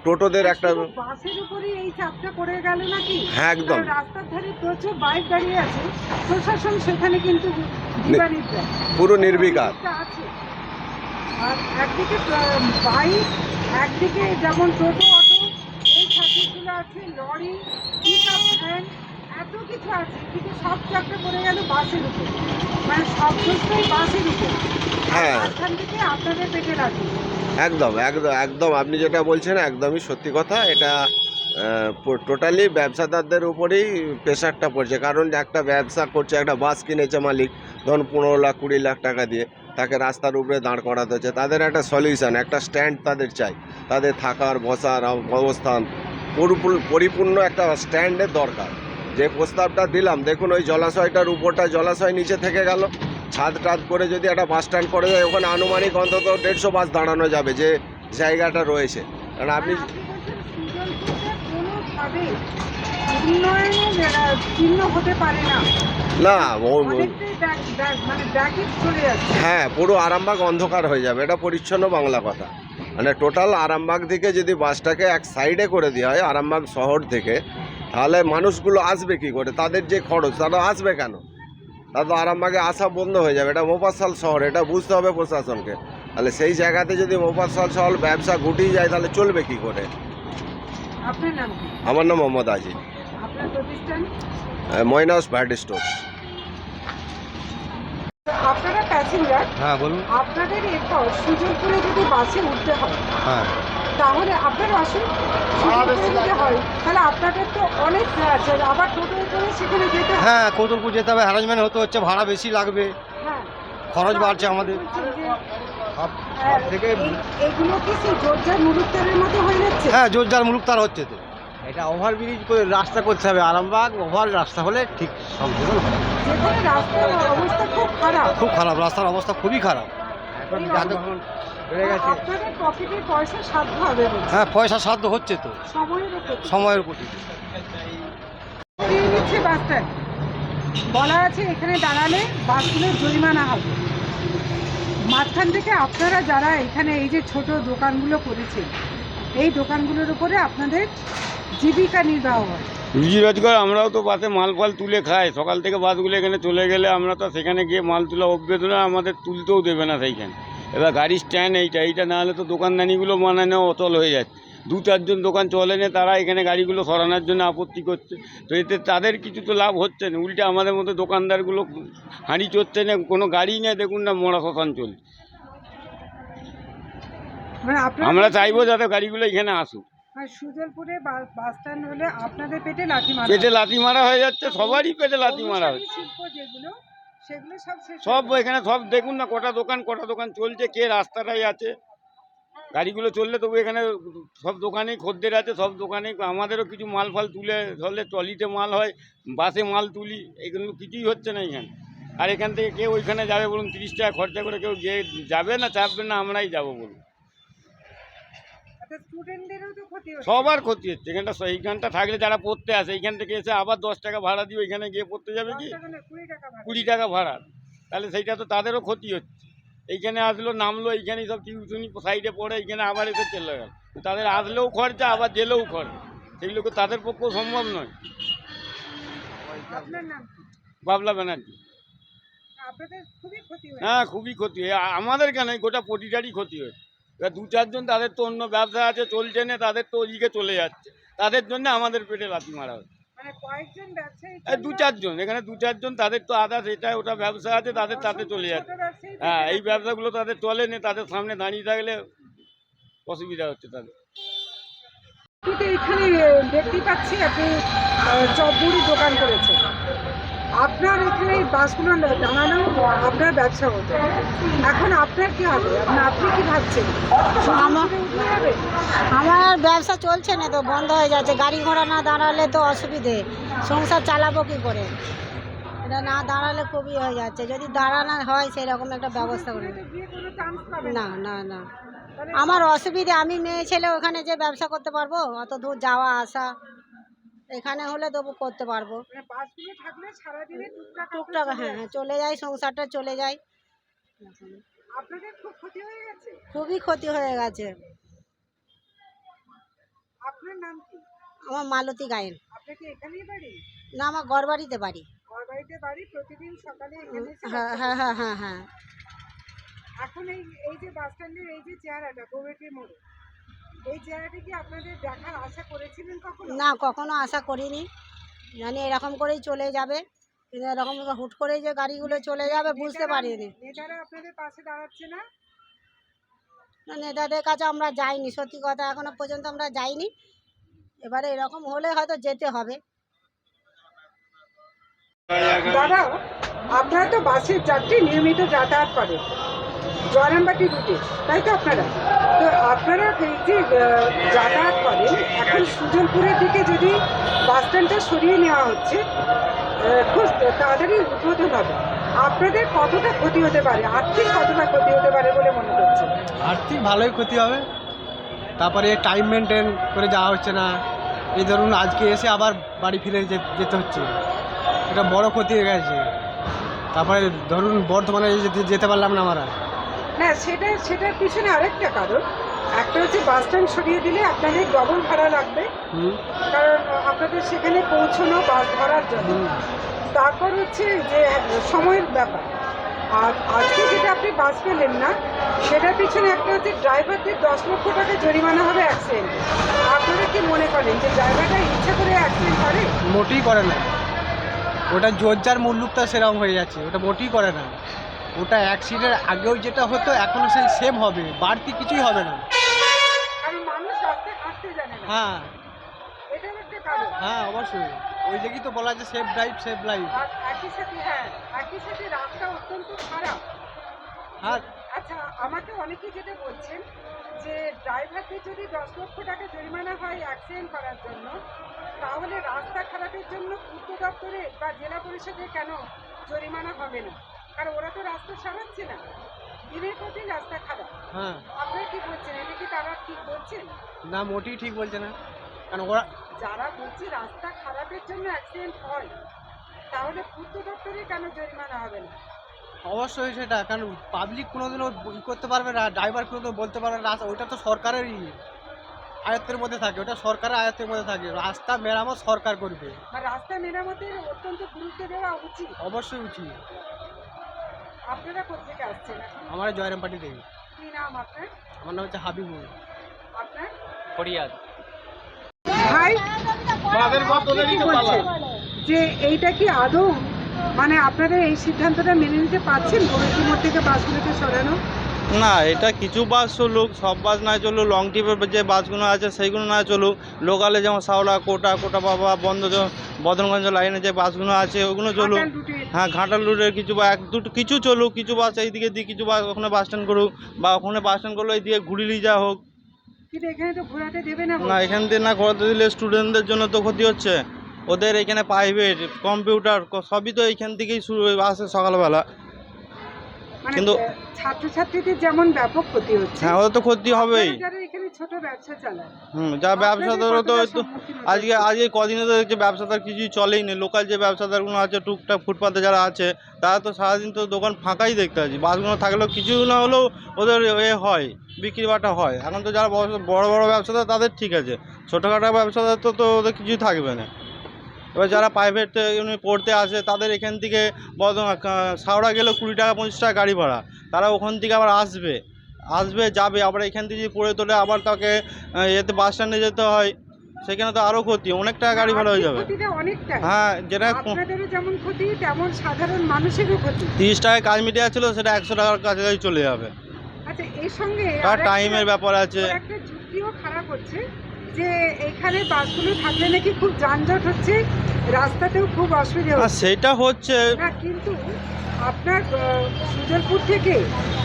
টোটোদের একটা, শুধু বাসের উপরেই এই চাপটা পড়ে গেল নাকি? হ্যাঁ একদম কারণ রাস্তার ধারে প্রচুর বাইক দাঁড়িয়ে আছে, প্রশাসন সেখানে কিন্তু দিবানিদ্রা পুরো নির্বিকার। আছে। আর একদিকে বাইক, একদিকে যেমন টোটো, অটো, এই সার্ভিসগুলো আছে, লরি, পিকআপ ভ্যান, এত কিছু আছে, কিন্তু সব চাপটা পড়ে গেল বাসের উপর, মানে সব দোষটাই বাসের উপর। হ্যাঁ। মাঝখান থেকে আপনাদের পেটে লাগে। একদম একদম একদম আপনি যেটা বলছেন একদমই সত্যি কথা। এটা টোটালি ব্যবসাদারদের উপরেই প্রেশারটা পড়ছে, কারণ একটা ব্যবসা করছে, একটা বাস কিনেছে মালিক, ধরুন 15 লাখ 20 লাখ টাকা দিয়ে, তাকে রাস্তার উপরে দাঁড় করাতে হচ্ছে। তাদের একটা সলিউশন, একটা স্ট্যান্ড তাদের চাই, তাদের থাকার বসার অবস্থান পরিপূর্ণ একটা স্ট্যান্ডের দরকার। যে প্রস্তাবটা দিলাম, দেখুন ওই জলাশয়টার উপরটা, জলাশয় নিচে থেকে গেল, ছাদ টাদ করে যদি একটা বাস স্ট্যান্ড করে যায়, ওখানে আনুমানিক অন্তত 150 বাস দাঁড়ানো যাবে, যে জায়গাটা রয়েছে। কারণ আপনি আপনি বলছেন সুজলপুরটা কোনোভাবেই উন্নয়নের চিহ্ন হতে পারে না, না অনেকটাই মানে ব্যাকে চলে যাচ্ছে। হ্যাঁ, পুরো আরামবাগ অন্ধকার হয়ে যাবে, এটা পরিচ্ছন্ন বাংলা কথা। মানে টোটাল আরামবাগ থেকে যদি বাসটাকে এক সাইডে করে দেওয়া হয় আরামবাগ শহর থেকে, তাহলে মানুষগুলো আসবে কি করে? তাদের যে খরচ, তারা আসবে কেন? তারা তো আরামবাগে আসা বন্ধ হয়ে যাবে। এটা মোফাজ্জল শহর, এটা বুঝতে হবে প্রশাসনকে। তাহলে সেই জায়গাতে যদি মোফাজ্জল শহর ব্যবসা গুটিয়ে যায়, তাহলে চলবে কি করে? আপনার নাম কি? আমার নাম মোহাম্মদ আজিজ, আপনার প্রতিষ্ঠান? ময়নাস ভ্যাট স্টোর। আপনারা প্যাসেঞ্জার, হ্যাঁ বলুন। আপনাদের এরপর সুজলপুরে যদি বাসে উঠতে হয়, হ্যাঁ, তাহলে আপনারা আসুন, সুজলপুরে যদি হয় তাহলে আপনাদের তো অনেক আছে, আবার টোটো করে সেখানে যেতে হয়। হ্যাঁ কৌতুলপুর যেতে হবে, হ্যারাসমেন্ট হতে হচ্ছে, ভাড়া বেশি লাগবে, হ্যাঁ, খরচ বাড়ছে আমাদের। বলছেন যে, সব থেকে এগুলো কি সেই জোরজার মুলুকতারের মতো হয়ে যাচ্ছে? হ্যাঁ জোরজার মুলুকতার হচ্ছে তো। এটা ওভারব্রিজ করে রাস্তা করতে হবে, আরামবাগ ওভার রাস্তা হলে ঠিক সংশোধন হবে। যেখানে রাস্তার অবস্থা খুব খারাপ, খুব খারাপ, রাস্তার অবস্থা খুবই খারাপ। এখন এই যানবাহন বেড়ে গেছে। আপনাদের পকেটে পয়সা সাধ্য হবে বলছে। হ্যাঁ পয়সা সাধ্য হচ্ছে তো, সময়ের উপর সময়ের উপর। করিয়ে নিচ্ছে বাস স্ট্যান্ড, বলা আছে এখানে দাঁড়ালে বাসগুলোর জরিমানা হবে। মাঝখান থেকে আপনারা যারা এখানে এই যে ছোট দোকানগুলো করেছেন, এই দোকানগুলোর উপরে আপনাদের জীবিকা নির্বাহ হয়। রুজি রোজগার, আমরাও তো বাসে মাল ফাল তুলে খাই। সকাল থেকে বাসগুলো এখানে চলে গেলে আমরা তো সেখানে গিয়ে মাল তোলা অভ্যেস না, আমাদের তুলতেও দেবে না সেইখানে। এবার গাড়ি স্ট্যান্ড এইটা না হলে তো দোকানদানিগুলো মানানো অচল হয়ে যাচ্ছে। 2-4 জন দোকান চলে না, তারা এখানে গাড়িগুলো সরানোর জন্য আপত্তি করছে। তো এতে তাদের কিছু তো লাভ হচ্ছে না, উল্টে আমাদের মতো দোকানদারগুলো হাঁড়ি চড়ছে না, কোনো গাড়ি নেই, দেখুন না মরা শ্মশান চলছে। মানে আপনারা আমরা চাইবো যাতে গাড়িগুলো এখানে আসুক। আর সুজলপুরে বাস স্ট্যান্ড হলে আপনাদের পেটে লাথি মারা পেটে লাথি মারা হয়ে যাচ্ছে, সবারই পেটে লাথি মারা অনুসারী হচ্ছে। শিল্প যেগুলো, সেগুলো সব শেষ হয়ে সব যাবে। এখানে সব দেখুন না কটা দোকান চলছে, কে রাস্তাটাই আছে। গাড়িগুলো চললে তবু এখানে সব দোকানেই খদ্দের আছে, সব দোকানে আমাদেরও কিছু মাল ফাল তুলে ধরলে ট্রলিতে মাল হয়, বাসে মাল তুলি, এগুলো কিছুই হচ্ছে না এখানে। আর এখান থেকে কেউ ওইখানে যাবে বলুন, 30 টাকা খরচা করে কেউ গিয়ে যাবে না, চাপবে না, আমরাই যাবো বলুন। আচ্ছা, স্টুডেন্টদেরও তো ক্ষতি হচ্ছে। সবার ক্ষতি হচ্ছে। এইখানটা থাকলে যারা পড়তে আসে, এইখান থেকে এসে আবার 10 টাকা ভাড়া দিয়ে ওইখানে গিয়ে পড়তে যাবে কি, 10 টাকা না, 20 টাকা ভাড়া। 20 টাকা ভাড়া, তাহলে সেইটা তো তাদেরও ক্ষতি হচ্ছে। এইখানে আসলো, নামলো, এইখানেই সব টিউশনি সাইডে পড়ে, এইখানে আবার এসে চলে গেল, তাদের আসলেও খরচা, আবার জেলেও খরচা, সেগুলো তো তাদের পক্ষেও সম্ভব নয়। আপনার নাম কি? বাবলা ব্যানার্জি। আপনাদের খুবই ক্ষতি হয়েছে। হ্যাঁ খুবই ক্ষতি হয়, আমাদের কেন গোটা পটিটারই ক্ষতি হয়। এবার 2-4 জন তাদের তো অন্য ব্যবসা আছে, চলছে না, তাদের তো ওইদিকে চলে যাচ্ছে, তাদের জন্য আমাদের পেটে লাথি মারা হয়। মানে কয়েকজন ব্যবসায়ী এই 2-4 জন, এখানে 2-4 জন, তাদের তো আদার্স এটা ওটা ব্যবসা আছে, তাদের তাতে চলে যাচ্ছে। হ্যাঁ, এই ব্যবসাগুলো তাদের চলে না, তাদের সামনে দাঁড়িয়ে থাকলে অসুবিধা হচ্ছে তাদের। কিন্তু এখানে দেখতে পাচ্ছি আপনি চপ মুড়ি দোকান করেছেন। আপনার এখানে এই বাসগুলো দাঁড়ানো আপনার ব্যবসা হতো, এখন আপনার কি হবে? আপনি কি ভাবছেন? উঠে যাবে? আমার ব্যবসা চলছে না তো, বন্ধ হয়ে যাচ্ছে। গাড়ি ঘোড়া না দাঁড়ালে তো অসুবিধে, সংসার চালাবো কি করে? এটা না দাঁড়ালে খুবই হয়ে যাচ্ছে। যদি দাঁড়ানো হয় সেরকম একটা ব্যবস্থা করে তো গিয়ে কোনো চান্স পাবেন না না না আমার অসুবিধে। আমি মেয়ে ছেলে ওখানে যে ব্যবসা করতে পারবো? অত দূর যাওয়া আসা, এখানে হলে তবু করতে পারবো। মানে বাসগুলো থাকলে সারাদিনে টুকটাক টুকটাক হ্যাঁ হ্যাঁ চলে যায়, সংসারটা চলে যায়। আপনাদের খুব ক্ষতি হয়ে গেছে। খুবই ক্ষতি হয়ে গেছে। আপনার নাম কি? আমার মালতী গায়েন। আপনার কি এখানেই বাড়ি? না, আমার গড়বাড়িতে বাড়ি। ঘর বাড়িতে বাড়ি, প্রতিদিন সকালে এখানে এসে হ্যাঁ হ্যাঁ হ্যাঁ হ্যাঁ হ্যাঁ এখন এই যে বাস স্ট্যান্ডের এই যে চেহারাটা কমিটির মোড়ে, এই চেহারাটা কি আপনাদের দেখার আশা করেছিলেন কখনো? না, কখনো আশা করিনি। জানি এরকম করেই চলে যাবে, কিন্তু এরকম হুট করেই যে গাড়িগুলো চলে যাবে বুঝতে পারিনি। নেতারা আপনাদের পাশে দাঁড়াচ্ছে না? না, নেতাদের কাছে আমরা যাইনি, সত্যি কথা এখনো পর্যন্ত আমরা যাইনি। এবারে এরকম হলে হয়তো যেতে হবে। দাদা, আপনারা তো বাসের যাত্রী নিয়মিত যাতায়াত করেন জয়রামবাটি রুটে, তাই তো আপনারা? তো আপনারা এই যে যাতায়াত করেন, এখন সুজনপুরের দিকে যদি বাস স্ট্যান্ডটা সরিয়ে নেওয়া হচ্ছে, খুব তাড়াতাড়ি উদ্বোধন হবে, আপনাদের কতটা ক্ষতি হতে পারে, আর্থিক কতটা ক্ষতি হতে পারে বলে মনে করছেন? আর্থিক ভালোই ক্ষতি হবে। তারপরে টাইম মেনটেন করে যাওয়া হচ্ছে না। এই ধরুন আজকে এসে আবার বাড়ি ফিরে যেতে হচ্ছে, এটা বড় ক্ষতি হয়ে গেছে। তারপরে ধরুন বর্ধমানে যেতে পারলাম না আমরা। না, সেটার পিছনে আরেকটা কারণ। একটা হচ্ছে বাস স্ট্যান্ড সরিয়ে দিলে আপনাদের ডবল ভাড়া লাগবে, কারণ আপনাদের সেখানে পৌঁছানো বাস ধরার জন্য। তারপর হচ্ছে যে সময়ের ব্যাপার। আর আজকে যেটা আপনি বাস পেলেন না, সেটার পিছনে একটা হচ্ছে ড্রাইভারদের 10 লক্ষ টাকা জরিমানা হবে অ্যাক্সিডেন্ট। আপনারা কি মনে করেন যে ড্রাইভারটা ইচ্ছা করে অ্যাক্সিডেন্ট করে? মোটেই করে না, ওটা জোরজার মুল্লুকটা সেরকম হয়ে যাচ্ছে, ওটা মোটেই করে না। ওটা অ্যাক্সিডেন্ট আগেও যেটা হতো এখনও সেই সেম হবে, বাড়তি কিছুই হবে না। কারণ মানুষ রাস্তায় হাঁটতে জানে না, হ্যাঁ এটাও একটা কারণ। হ্যাঁ অবশ্যই, ওই জায়গায় তো বলা আছে সেফ ড্রাইভ সেফ লাইফ। আর একই সাথে রাস্তা অত্যন্ত খারাপ। হ্যাঁ আচ্ছা, আমাকে অনেকে যেটা বলছেন যে ড্রাইভারদের যদি 10 লক্ষ টাকা জরিমানা হয় অ্যাক্সিডেন্ট করার জন্য, তাহলে রাস্তা খারাপের জন্য পূর্ত দপ্তরে বা জেলা পরিষদে কেন জরিমানা হবে না? কারণ ওরা তো রাস্তা সারাচ্ছে না, দিনের পর দিন রাস্তা খারাপ। হ্যাঁ আপনারা কি বলছেন, এটা কি তারা ঠিক বলছেন? না, মোটেই ঠিক বলছে না। কারণ ওরা যারা বলছে রাস্তা খারাপের জন্য অ্যাক্সিডেন্ট হয়, তাহলে পূর্ত দপ্তরে কেন জরিমানা হবে না? অবশ্যই সেটা, কারণ পাবলিক কোনোদিনও করতে পারবে না, ড্রাইভার কোনোদিনও বলতে পারবে না। ওইটা তো সরকারেরই আয়ত্তের মধ্যে থাকে, ওটা সরকারের আয়ত্তের মধ্যে থাকে। রাস্তা মেরামত সরকার করবে। আর রাস্তা মেরামতের অত্যন্ত গুরুত্ব দেওয়া উচিত। অবশ্যই উচিত। আপনারা কোথেকে আসছেন এখন? আমার জয়রামবাটি থেকে। কি নাম আপনার? আমার নাম হচ্ছে হাবিবুল। আপনার ফরিয়াদ। ভাই, আপনি কি বলছেন যে এইটা কি আদৌ মানে আপনারা এই সিদ্ধান্তটা মেনে নিতে পারছেন গোবিন্দপুর মোড় থেকে বাসগুলোকে সরানো? না, এটা কিছু বাস চলুক, সব বাস না চলুক, লং ট্রিপের যে বাসগুলো আছে সেইগুলো না চলুক। লোকালে যেমন সাওলা, কোটা বাবা, বদনগঞ্জ লাইনে যে বাসগুলো আছে ওগুলো চলুক। ঘাটাল রুটে। হ্যাঁ, ঘাটাল রুটের কিছু বা কিছু চলুক, কিছু বাস এইদিকে দিক, কিছু বাস ওখানে বাস স্ট্যান্ড করুক, বা ওখানে বাস স্ট্যান্ড করলে এইদিকে ঘুরিয়ে যা হোক। কিন্তু এখানে তো ঘোরাতে দেবে না। না, এখান থেকে না ঘোরাতে দিলে স্টুডেন্টদের জন্য তো ক্ষতি হচ্ছে। ওদের এখানে প্রাইভেট কম্পিউটার সবই তো এইখান থেকেই শুরু আসে সকালবেলা। মানে কিন্তু ছাত্রছাত্রীদের যেমন ব্যাপক ক্ষতি হচ্ছে, হ্যাঁ, ওদের তো ক্ষতি হবেই। আপনারা যারা এখানে ছোট ব্যবসা চালায়, যা ব্যবসাদারও তো আপনাদের কতটা সম্মুখীন হতে আজকে কদিনে তো দেখছি ব্যবসাদার কিছুই চলেই নেই। লোকাল যে ব্যবসাদারগুলো আছে টুকটাক ফুটপাতে যারা আছে, তারা তো সারাদিন তো দোকান ফাঁকাই দেখতে পাচ্ছি। বাসগুলো থাকলেও কিছু না হলেও ওদের হয়, বিক্রি বাটা হয়। এখন তো যারা বড় বড় ব্যবসাদার তাদের ঠিক আছে, ছোটোখাটো ব্যবসাদার তো ওদের কিছুই থাকবে না। এবার যারা প্রাইভেট পড়তে আসে তাদের এখান থেকে সাওড়া গেলেও 20 টাকা 25 টাকা গাড়ি ভাড়া, তারা ওখান থেকে আবার আসবে যাবে, আবার এখান থেকে যদি পড়ে তোলে আবার তাকে এতে বাস স্ট্যান্ডে যেতে হয়। সেখানে তো আরও ক্ষতি, অনেক টাকা গাড়ি ভাড়া হয়ে যাবে। ক্ষতিটা অনেকটা। হ্যাঁ, যেটা আপনাদেরও যেমন ক্ষতি তেমন সাধারণ মানুষেরও ক্ষতি। 30 টাকায় কাজ মিটে যাচ্ছিলো সেটা 100 টাকার কাছাকাছি চলে যাবে। আচ্ছা, এর সঙ্গে তার আরেকটা- টাইমের ব্যাপার আছে। ওর একটা যুক্তিও খারাপ হচ্ছে যে এখানে বাসগুলো থাকলে নাকি খুব যানজট হচ্ছে, রাস্তাতেও খুব অসুবিধা আর হচ্ছে। সেটা হচ্ছে না, কিন্তু আপনার সুজলপুর থেকে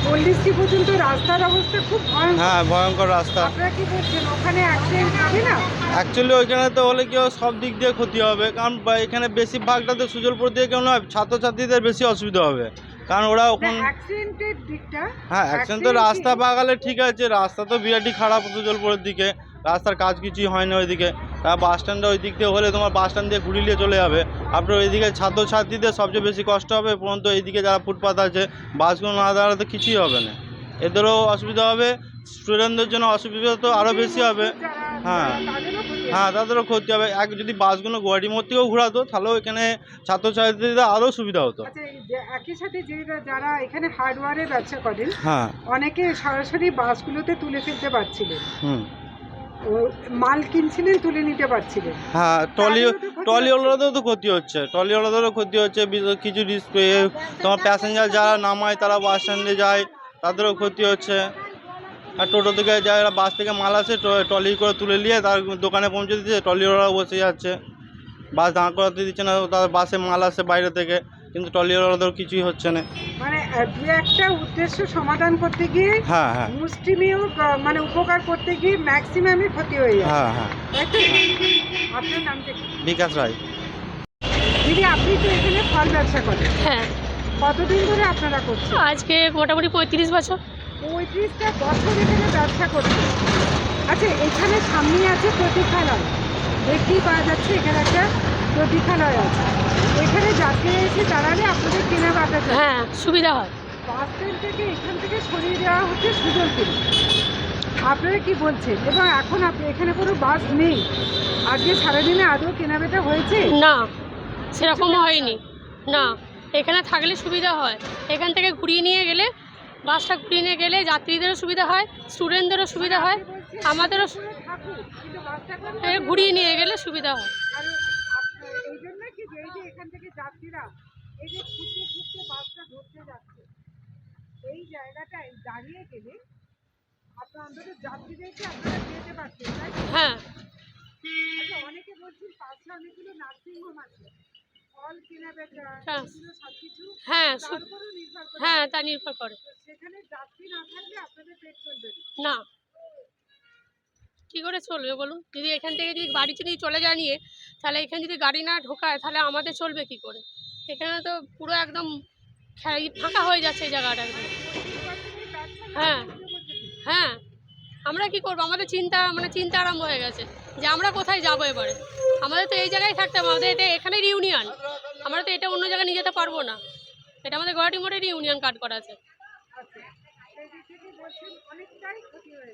পল্লিশ্রী পর্যন্ত রাস্তার অবস্থা খুব ভয়ঙ্কর। হ্যাঁ, ভয়ঙ্কর রাস্তা। আপনারা কি বলছেন ওখানে অ্যাক্সিডেন্ট হবে না? অ্যাকচুয়ালি ওইখানে তো হলে কি সব দিক দিয়ে ক্ষতি হবে, কারণ এখানে বেশিরভাগটাতে সুজলপুর দিয়ে কেউ নয়, ছাত্রছাত্রীদের বেশি অসুবিধা হবে, কারণ ওরা না, ওখানে অ্যাক্সিডেন্টের দিকটা। হ্যাঁ অ্যাকশন তো রাস্তা পাকালে ঠিক আছে, রাস্তা তো বিরাটি খারাপ সুজলপুরের দিকে, রাস্তার কাজ কিছুই হয় না ওইদিকে। তার বাস স্ট্যান্ডটা ওই দিক দিয়ে হলে তোমার বাস স্ট্যান্ড দিয়ে ঘুরিয়ে চলে যাবে। আপনার ওইদিকে ছাত্রছাত্রীদের সবচেয়ে বেশি কষ্ট হবে, পরন্তু এইদিকে যারা ফুটপাথ আছে বাসগুলো না দাঁড়াতে কিছুই হবে না, এদেরও অসুবিধা হবে, স্টুডেন্টদের জন্য অসুবিধা তো আরও বেশি হবে। হ্যাঁ হ্যাঁ, তাদেরও ক্ষতি হবে। যদি বাসগুলো গুয়াহাটি মোড় থেকেও ঘোরাতো তাহলেও এখানে ছাত্রছাত্রীদের আরও সুবিধা হতো। আচ্ছা, এই যে একই সাথে যারা এখানে হার্ডওয়্যারে ব্যবসা করেন হ্যাঁ। অনেকে সরাসরি বাসগুলোতে তুলে ফেলতে পারছিলেন, হুম। ও মাল কিনছিলেন তুলে নিতে পারছিলেন। হ্যাঁ, তাদেরও তো ক্ষতি ট্রলিওয়ালাদেরও তো ক্ষতি হচ্ছে, ট্রলিওয়ালাদেরও ক্ষতি হচ্ছে। কিছু তোমার প্যাসেঞ্জার যারা নামায় তারা বাস স্ট্যান্ডে যায় তাদেরও ক্ষতি হচ্ছে। আর টোটো থেকে যারা বাস থেকে মাল আসে ট্রলি করে তুলে নিয়ে তার দোকানে পৌঁছে দিচ্ছে, ট্রলিওয়ালাও বসে যাচ্ছে, বাস দাঁড় করাতে দিচ্ছে না, তাদের বাসে মাল আসে বাইরে থেকে, কিন্তু ট্রলিওয়ালাদের কিছুই হচ্ছে না। মানে দু একটা উদ্দেশ্য সমাধান করতে গিয়ে হ্যাঁ হ্যাঁ মুষ্টিমেয় মানে উপকার করতে গিয়ে ম্যাক্সিমামই ক্ষতি হয়ে যায়। হ্যাঁ হ্যাঁ। তাই তো? আপনার নামটা কি? বিকাশ রায়। দিদি, আপনি তো এখানে ফল ব্যবসা করেন, হ্যাঁ, কতদিন ধরে আপনারা করছেন? আজকে মোটামুটি 35 বছর। 35টা বছর এখানে ব্যবসা করছেন। আচ্ছা, এখানে সামনে আছে প্রতীক্ষালয়, দেখতেই পাওয়া যাচ্ছে এখানে একটা প্রতীক্ষালয় আছে, এখানে যাত্রী এসে দাঁড়ালে আপনাদের কেনাকাটা যায়। হ্যাঁ, সুবিধা হয়। বাস স্ট্যান্ড থেকে এখান থেকে সরিয়ে দেওয়া হচ্ছে সুজলপুর। আপনারা কি বলছেন? এবং এখন এখানে কোনো বাস নেই, আজকে সারাদিনে আদৌ কেনাবেচা হয়েছে? না, সেরকম হয়নি। না, এখানে থাকলে সুবিধা হয়, এখান থেকে ঘুরিয়ে নিয়ে গেলে, বাসটা ঘুরিয়ে নিয়ে গেলে যাত্রীদেরও সুবিধা হয়, স্টুডেন্টদেরও সুবিধা হয়, আমাদেরও থাকুক, কিন্তু বাসটা করে ঘুরিয়ে নিয়ে গেলে সুবিধা হয়। আর এই জন্য কি যে এই যে এখান থেকে যাত্রীরা এই যে ছুটতে ছুটতে বাসটা ধরতে যাচ্ছে, এই জায়গাটায় দাঁড়িয়ে গেলে আপনার অন্তত যাত্রীদেরকে আপনারা যেতে পারছেন, তাই তো? হ্যাঁ। আচ্ছা, অনেকে বলছেন পাশে অনেকগুলো নার্সিংহোম আছে, ফল কেনাবেচা হ্যাঁ। এগুলো সবকিছু হ্যাঁ, তার উপরও নির্ভর করে। হ্যাঁ, তা নির্ভর করে। তো সেখানে যাত্রী না থাকলে আপনাদের পেট চলবে না। না, কী করে চলবে বলুন? যদি এখান থেকে যদি গাড়ি যদি চলে যায় নিয়ে, তাহলে এখানে যদি গাড়ি না ঢোকায় তাহলে আমাদের চলবে কী করে? এখানে তো পুরো একদম ফাঁকা হয়ে যাচ্ছে এই জায়গাটা একদম। হ্যাঁ হ্যাঁ, আমরা কি করব? আমাদের চিন্তা আরম্ভ হয়ে গেছে যে আমরা কোথায় যাবো এবারে। আমাদের তো এই জায়গায় থাকতে হবে, আমাদের এটা এখানেই ইউনিয়ন, আমরা তো এটা অন্য জায়গায় নিয়ে যেতে পারবো না। এটা আমাদের গুয়াহাটি মোড়েরই ইউনিয়ন কার্ড করা আছে।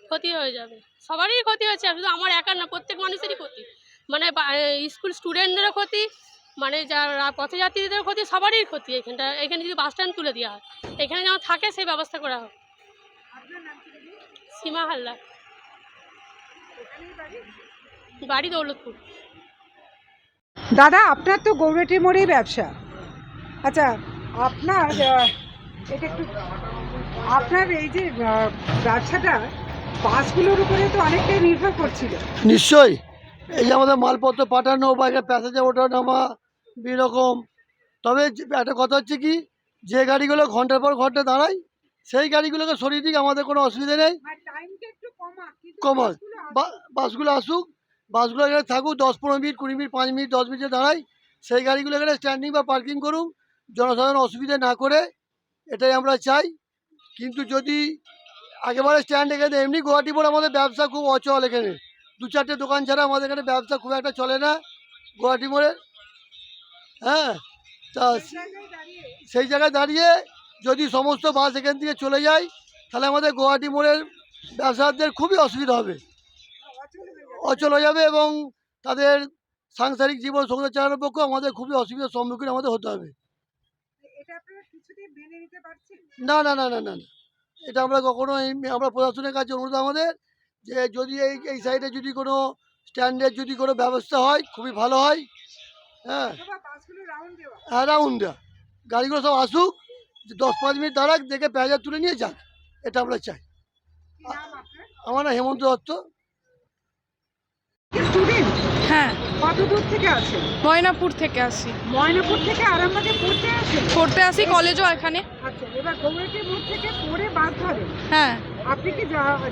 ক্ষতি হয়ে যাবে, সবারই ক্ষতি হচ্ছে, শুধু আমার একার না, প্রত্যেক মানুষেরই ক্ষতি। মানে স্কুল স্টুডেন্টদেরও ক্ষতি, মানে যারা পথযাত্রীদেরও ক্ষতি, সবারই ক্ষতি। এখানে যদি বাস স্ট্যান্ড তুলে দেওয়া হয়, এখানে যেন থাকে সেই ব্যবস্থা করা হয়। সীমা হালদার, বাড়ি দৌলতপুর। দাদা, আপনার তো গৌরহাটি মোড়েই ব্যবসা। আচ্ছা, আপনার এটা একটু আপনার এই যে ব্যবসাটা বাসগুলোর উপরে তো অনেকটাই নির্ভর করছিল। নিশ্চয়ই, এই যে আমাদের মালপত্র পাঠানো বা এখানে প্যাসেঞ্জার ওঠা নামা বিভিন্ন রকম। তবে একটা কথা হচ্ছে কি, যে গাড়িগুলো ঘন্টার পর ঘন্টা দাঁড়ায় সেই গাড়িগুলোকে সরিয়ে দিকে আমাদের কোনো অসুবিধা নেই। কমান বাসগুলো আসুক, বাসগুলো এখানে থাকুক 10-15 মিনিট, 20 মিনিট, 5 মিনিট, 10 মিনিটে দাঁড়ায়, সেই গাড়িগুলো এখানে স্ট্যান্ডিং বা পার্কিং করুক, জনসাধারণ অসুবিধা না করে, এটাই আমরা চাই। কিন্তু যদি একেবারে স্ট্যান্ড এখানে এমনি গুয়াহাটি মোড় আমাদের ব্যবসা খুব অচল, এখানে 2-4টে দোকান ছাড়া আমাদের এখানে ব্যবসা খুব একটা চলে না গুয়াহাটি মোড়ে। হ্যাঁ, তা সেই জায়গায় দাঁড়িয়ে যদি সমস্ত বাস এখান থেকে চলে যায় তাহলে আমাদের গুয়াহাটি মোড়ের ব্যবসাদারদের খুবই অসুবিধা হবে, অচল হয়ে যাবে, এবং তাদের সাংসারিক জীবন সংসার চালানোর পক্ষে আমাদের খুবই অসুবিধার সম্মুখীন আমাদের হতে হবে। না না না না না, এটা আমরা কখনো আমরা প্রশাসনের কাছে অনুরোধ আমাদের যে যদি এই সাইডে যদি কোনো স্ট্যান্ডের যদি কোনো ব্যবস্থা হয় খুবই ভালো হয়। হ্যাঁ, অথবা বাসগুলো রাউন্ড দেওয়া। অ্যারাউন্ড গাড়িগুলো সব আসুক, 10-5 মিনিট দাঁড়াক, দেখে প্যাসেঞ্জার তুলে নিয়ে যাক, এটা আমরা চাই। কি নাম আপনার? আমার নাম হেমন্ত দত্ত। স্টুডেন্ট? হ্যাঁ, কত দূর থেকে আছেন? ময়নাপুর থেকে আসি। ময়নাপুর থেকে আরামবাগে পড়তে আসেন? পড়তে আসি, কলেজও এখানে। আচ্ছা, এবার গৌরাটি মোড় থেকে পড়ে বাস ধরেন। হ্যাঁ, আপনি কি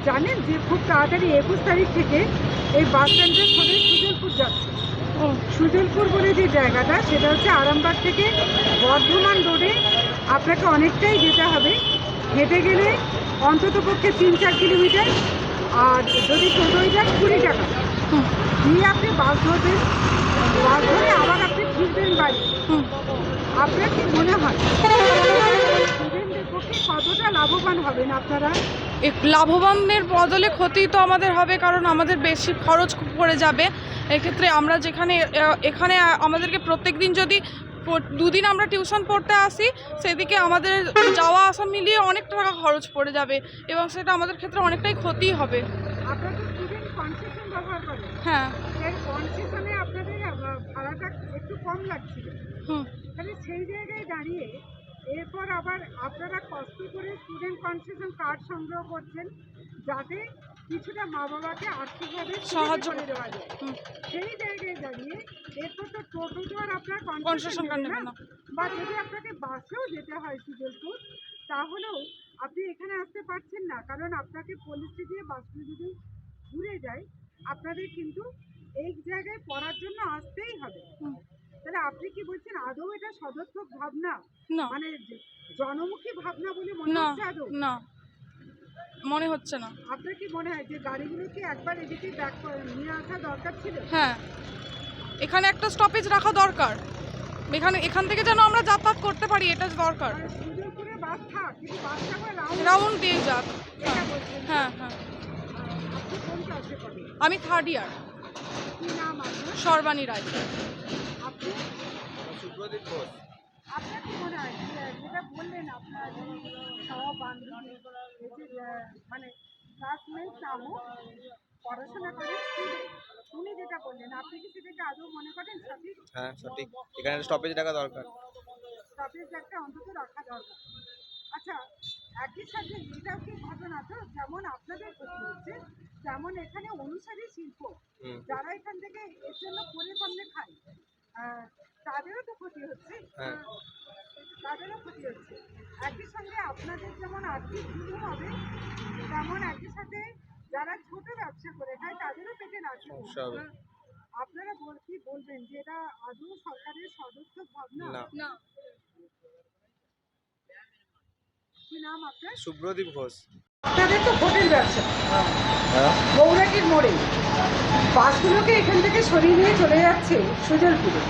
জানেন যে খুব তাড়াতাড়ি 21 তারিখ থেকে এই বাস স্ট্যান্ডের সঙ্গে সুজলপুর যাচ্ছে? ও সুজলপুর বলে যে জায়গাটা, সেটা হচ্ছে আরামবাগ থেকে বর্ধমান রোডে আপনাকে অনেকটাই যেতে হবে। হেঁটে গেলে অন্তত পক্ষে 3-4 কিলোমিটার, আর যদি টোটোয় যান 20 টাকা দিয়ে আপনি বাস ধরবেন। বাস ধরে আবার আপনি ফিরবেন বাড়ি। আপনার কি মনে হয় স্টুডেন্টদের পক্ষে কতটা লাভবান হবেন আপনারা? লাভবানের বদলে ক্ষতি তো আমাদের হবে, কারণ আমাদের বেশি খরচ পড়ে যাবে। এক্ষেত্রে আমরা যেখানে এখানে আমাদেরকে প্রত্যেক দিন যদি 2 দিন আমরা টিউশন পড়তে আসি, সেদিকে আমাদের যাওয়া আসা মিলিয়ে অনেক টাকা খরচ পড়ে যাবে, এবং সেটা আমাদের ক্ষেত্রে অনেকটাই ক্ষতি হবে। আপনারা তো স্টুডেন্ট কনসেশন ব্যবহার করেন। হ্যাঁ। এই কনসেশনে আপনাদের ভাড়াটা একটু কম লাগছিল। হুম। তাহলে সেই জায়গায় দাঁড়িয়ে এরপর আবার আপনারা কষ্ট করে স্টুডেন্ট কনসেশন কার্ড সংগ্রহ করছেন, যাতে কিছুটা মা বাবাকে আর্থিকভাবে সাহায্য করে দেওয়া যায়। সেই জায়গায় দাঁড়িয়ে এরপর তো টোটো তো আর আপনার কনসেশন কার্ড নেবে না, বা যদি আপনাকে বাসেও যেতে হয় সুজলপুর, তাহলেও আপনি এখানে আসতে পারছেন না, কারণ আপনাকে পলিসি দিয়ে বাসগুলো যদি ঘুরে যায়, আপনাদের কিন্তু এই জায়গায় পড়ার জন্য আসতেই হবে। তাহলে আপনি কি বলছেন, আদৌ এটা সদর্থক ভাবনা? না, মানে জনমুখী ভাবনা বলে মনে না, হচ্ছে আদৌ? না, মনে হচ্ছে না। আপনার কি মনে হয় যে গাড়িগুলোকে একবার এদিকে ব্যাক নিয়ে আসা দরকার ছিল? হ্যাঁ, এখানে একটা স্টপেজ রাখা দরকার, এখান থেকে যেন আমরা যাতায়াত করতে পারি, এটা দরকার। মানে সুজলপুরে বাস থাক, কিন্তু বাসটা আবার রাউন্ড দিয়ে যাক। এটা বলছেন। হ্যাঁ, হ্যাঁ। আপনি কোন ক্লাসে পড়েন? আমি 3rd ইয়ার। কি নাম আপনার? সর্বাণী রায়। আপনি? সুব্রদীপ ঘোষ। আপনার কি মনে হয় যেটা বললেন আপনার সব বান্ধবী মানে ক্লাসমেট নামও পড়াশোনা করে উনি যেটা বললেন, আপনি কি সেটাকে আদৌ মনে করেন সঠিক? হ্যাঁ, সঠিক। এখানে স্টপেজ রাখা দরকার। স্টপেজ একটা অন্তত রাখা দরকার। আচ্ছা, একই সাথে এটাও কি ঘটনা তো, যেমন আপনাদের ক্ষতি হচ্ছে, তেমন এখানে অনুসারী শিল্প যারা এখান থেকে এর জন্য করে কমলে খায়, তাদেরও তো ক্ষতি হচ্ছে। তাদেরও ক্ষতি হচ্ছে। একই সঙ্গে আপনাদের যেমন আর্থিক সুবিধা হবে, তেমন একই সাথে যারা ছোট ব্যবসা করে খায় তাদেরও পেটে নাচবে। আপনারা কি বলবেন যে এটা আদৌ সরকারের সদর্থক ভাবনা? না। কি নাম আপনার? সুব্রদীপ ঘোষ। আপনাদের তো হোটেল ব্যবসা, গৌরাটির মোড়ে বাসগুলোকে এখান থেকে সরিয়ে নিয়ে চলে যাচ্ছে সুজলপুরে।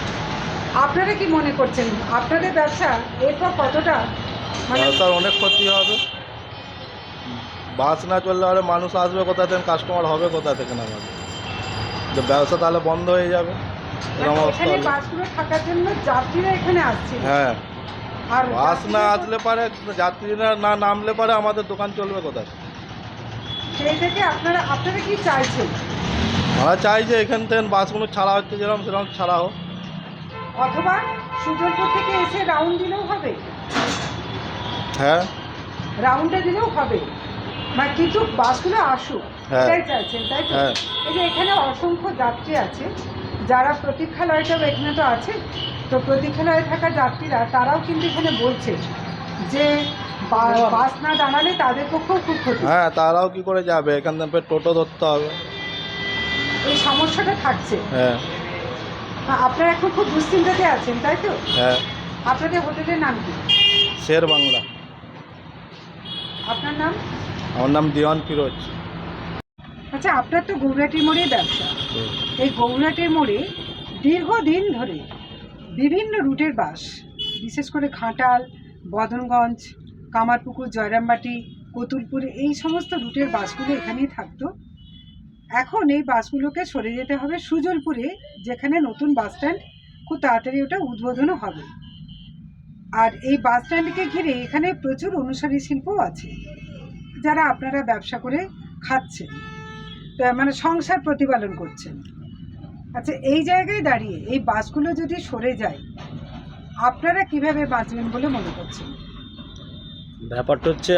আপনারা কি মনে করছেন আপনাদের ব্যবসা এরপর কতটা মানে? ব্যবসার অনেক ক্ষতি হবে। বাস না চললে আরে মানুষ আসবে কোথা থেকে, কাস্টমার হবে কোথা থেকে না আমাদের, যে ব্যবসা তাহলে বন্ধ হয়ে যাবে। এরকম অবস্থা এখানে হলে বাসগুলো থাকার জন্য যাত্রীরা এখানে আসছে। হ্যাঁ, আর বাস না আসলে পারে, যাত্রীরা না নামলে পারে আমাদের দোকান চলবে কোথায়? সেই থেকে আপনারা কি চাইছেন? আমরা চাই যে এখান থেকে বাসগুলো ছাড়া হচ্ছে যেরকম সেরকম ছাড়া হোক, অথবা সুজলপুর থেকে এসে রাউন্ড দিলেও হবে। হ্যাঁ, রাউন্ডে দিলেও হবে, মানে কিন্তু বাসগুলো আসুক, হ্যাঁ। এটাই চাইছেন তাই তো? হ্যাঁ। এই যে এখানে অসংখ্য যাত্রী আছে, যারা প্রতীক্ষালয়টাও এখানে তো আছে, তো প্রতীক্ষালয়ে থাকা যাত্রীরা তারাও কিন্তু এখানে বলছে যে বাস না দাঁড়ালে তাদের পক্ষেও খুব ক্ষতি। হ্যাঁ, তারাও কি করে যাবে, এখান থেকে টোটো ধরতে হবে। এই সমস্যাটা থাকছে। হ্যাঁ, আপনারা এখন খুব দুশ্চিন্তাতে আছেন তাই তো? হ্যাঁ। আপনাদের হোটেলের নাম কি? শের বাংলা। আপনার নাম? আমার নাম দিওয়ান ফিরোজ। আচ্ছা, আপনার তো গৌরাটির মোড়ে ব্যবসা। এই গৌরাটির মোড়ে দীর্ঘদিন ধরে বিভিন্ন রুটের বাস, বিশেষ করে ঘাটাল, বদনগঞ্জ, কামারপুকুর, জয়রামবাটি, কতুলপুর, এই সমস্ত রুটের বাসগুলো এখানেই থাকতো। এখন এই বাসগুলোকে সরে যেতে হবে সুজলপুরে, যেখানে নতুন বাস স্ট্যান্ড খুব তাড়াতাড়ি ওটা উদ্বোধনও হবে। আর এই বাস স্ট্যান্ডকে ঘিরে এখানে প্রচুর অনুসারী শিল্পও আছে, যারা আপনারা ব্যবসা করে খাচ্ছেন। তো মানে সংসার প্রতিপালন করছেন। আচ্ছা, এই জায়গায় দাঁড়িয়ে এই বাসগুলো যদি সরে যায় আপনারা কিভাবে বাঁচবেন বলে মনে করছেন? ব্যাপারটা হচ্ছে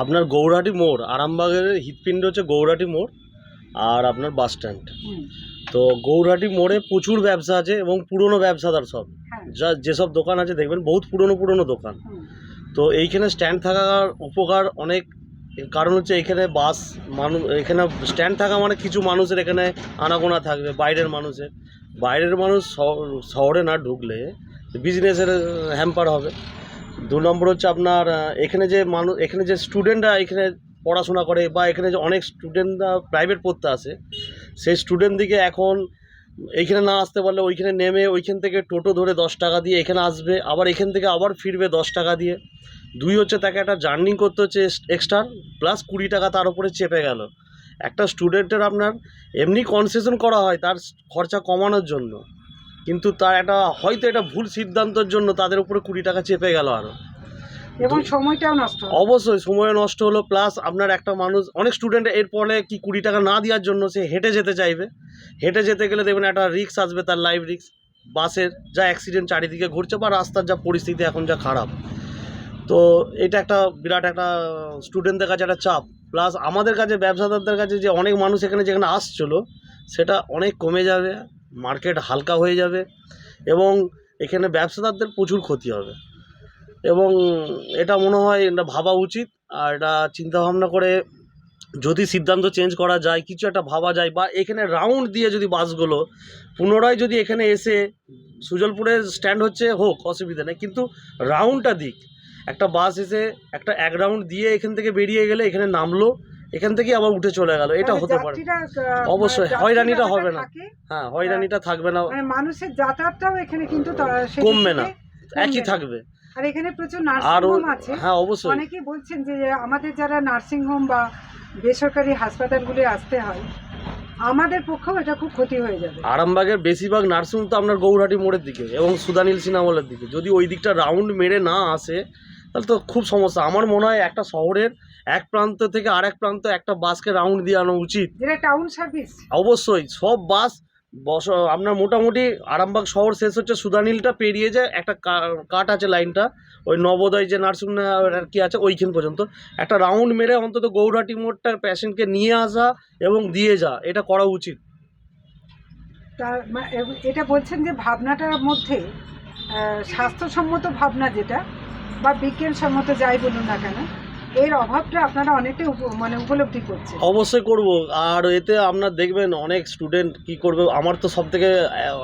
আপনার গৌরহাটি মোড়, আরামবাগের হৃৎপিণ্ড হচ্ছে গৌরহাটি মোড় আর আপনার বাস স্ট্যান্ড। তো গৌরহাটি মোড়ে প্রচুর ব্যবসা আছে এবং পুরনো ব্যবসাদার সব, যেসব দোকান আছে দেখবেন বহুত পুরনো দোকান। তো এইখানে স্ট্যান্ড থাকার উপকার অনেক, কারণ হচ্ছে এখানে বাস এখানে স্ট্যান্ড থাকা মানে কিছু মানুষের এখানে আনাগোনা থাকবে, বাইরের মানুষ শহরে না ঢুকলে বিজনেসের হ্যাম্পার হবে। 2 নম্বর হচ্ছে আপনার এখানে যে স্টুডেন্টরা এখানে পড়াশোনা করে বা এখানে যে অনেক স্টুডেন্টরা প্রাইভেট পড়তে আসে, সেই স্টুডেন্টদিকে এখন এইখানে না আসতে পারলে ওইখানে নেমে ওইখান থেকে টোটো ধরে 10 টাকা দিয়ে এখানে আসবে, আবার এখান থেকে আবার ফিরবে 10 টাকা দিয়ে। 2 হচ্ছে তাকে একটা জার্নি করতে হচ্ছে এক্সট্রা, প্লাস 20 টাকা তার উপরে চেপে গেল। একটা স্টুডেন্টের আপনার এমনি কনসেশন করা হয় তার খরচা কমানোর জন্য, কিন্তু তার হয়তো এটা ভুল সিদ্ধান্তের জন্য তাদের উপরে 20 টাকা চেপে গেল আরও, এবং সময়টাও নষ্ট। অবশ্যই সময় নষ্ট হলো, প্লাস আপনার একটা মানুষ, অনেক স্টুডেন্ট এর ফলে কি 20 টাকা না দেওয়ার জন্য সে হেঁটে যেতে চাইবে। হেঁটে যেতে গেলে দেখবেন একটা রিস্ক আসবে, তার লাইফ রিস্ক। বাসের যা অ্যাক্সিডেন্ট চারিদিকে ঘটছে বা রাস্তার যা পরিস্থিতি এখন যা খারাপ, তো এটা একটা বিরাট একটা স্টুডেন্টদের কাছে একটা চাপ। প্লাস আমাদের কাছে ব্যবসাদারদের কাছে যে অনেক মানুষ যেখানে আসছিলো সেটা অনেক কমে যাবে, মার্কেট হালকা হয়ে যাবে এবং এখানে ব্যবসাদারদের প্রচুর ক্ষতি হবে। এবং এটা মনে হয় এটা ভাবা উচিত, আর এটা চিন্তাভাবনা করে যদি সিদ্ধান্ত চেঞ্জ করা যায়, কিছু একটা ভাবা যায়, বা এখানে রাউন্ড দিয়ে যদি বাসগুলো পুনরায় যদি এখানে এসে সুজলপুরের স্ট্যান্ড হোক অসুবিধা নেই, কিন্তু রাউন্ডটা দিক। একটা বাস এসে এক রাউন্ড দিয়ে এখান থেকে বেরিয়ে গেলে এখানে নামলো, এখান থেকে আবার উঠে চলে গেল, এটা হতে পারে। অবশ্যই হয়রানিটা হবে না, হ্যাঁ হয়রানিটা থাকবে না, মানুষের যাতায়াতটাও এখানে কিন্তু কমবে না, একই থাকবে। আর এখানে প্রচুর নার্সিং হোম আছে। হ্যাঁ অবশ্যই, অনেকেই বলছেন যে আমাদের যারা নার্সিং হোম বা বেসরকারি হাসপাতালগুলো আসতে হয়, আমাদের পক্ষেও এটা খুব ক্ষতি হয়ে যাবে। আরামবাগের বেশিরভাগ নার্সিংহোম তো আপনার গৌরহাটি মোড়ের দিকে এবং সুধানীল সিনেমলের দিকে, যদি ওই দিকটা রাউন্ড মেরে না আসে তাহলে তো খুব সমস্যা। আমার মনে হয় একটা শহরের এক প্রান্ত থেকে আরেক প্রান্ত একটা বাসকে রাউন্ড দিয়ে আনা উচিত, যেটা টাউন সার্ভিস। অবশ্যই সব বাস আপনার মোটামুটি আরামবাগ শহর শেষ হচ্ছে সুধানীলটা পেরিয়ে যায়, একটা কাট আছে লাইনটা, ওই নবোদয় যে নার্সিং আর কি আছে ওইখান পর্যন্ত একটা রাউন্ড মেরে অন্তত গৌরহাটি মোড়টার পেশেন্টকে নিয়ে আসা এবং দিয়ে যা, এটা করা উচিত। এটা বলছেন যে ভাবনাটার মধ্যে স্বাস্থ্যসম্মত ভাবনা যেটা বা বিজ্ঞানসম্মত যাই বলুন না কেন, এর অভাবটা আপনারা অনেকটাই উপলব্ধি করছেন। অবশ্যই করব। আর এতে আপনার দেখবেন অনেক স্টুডেন্ট কি করবে, আমার তো সব থেকে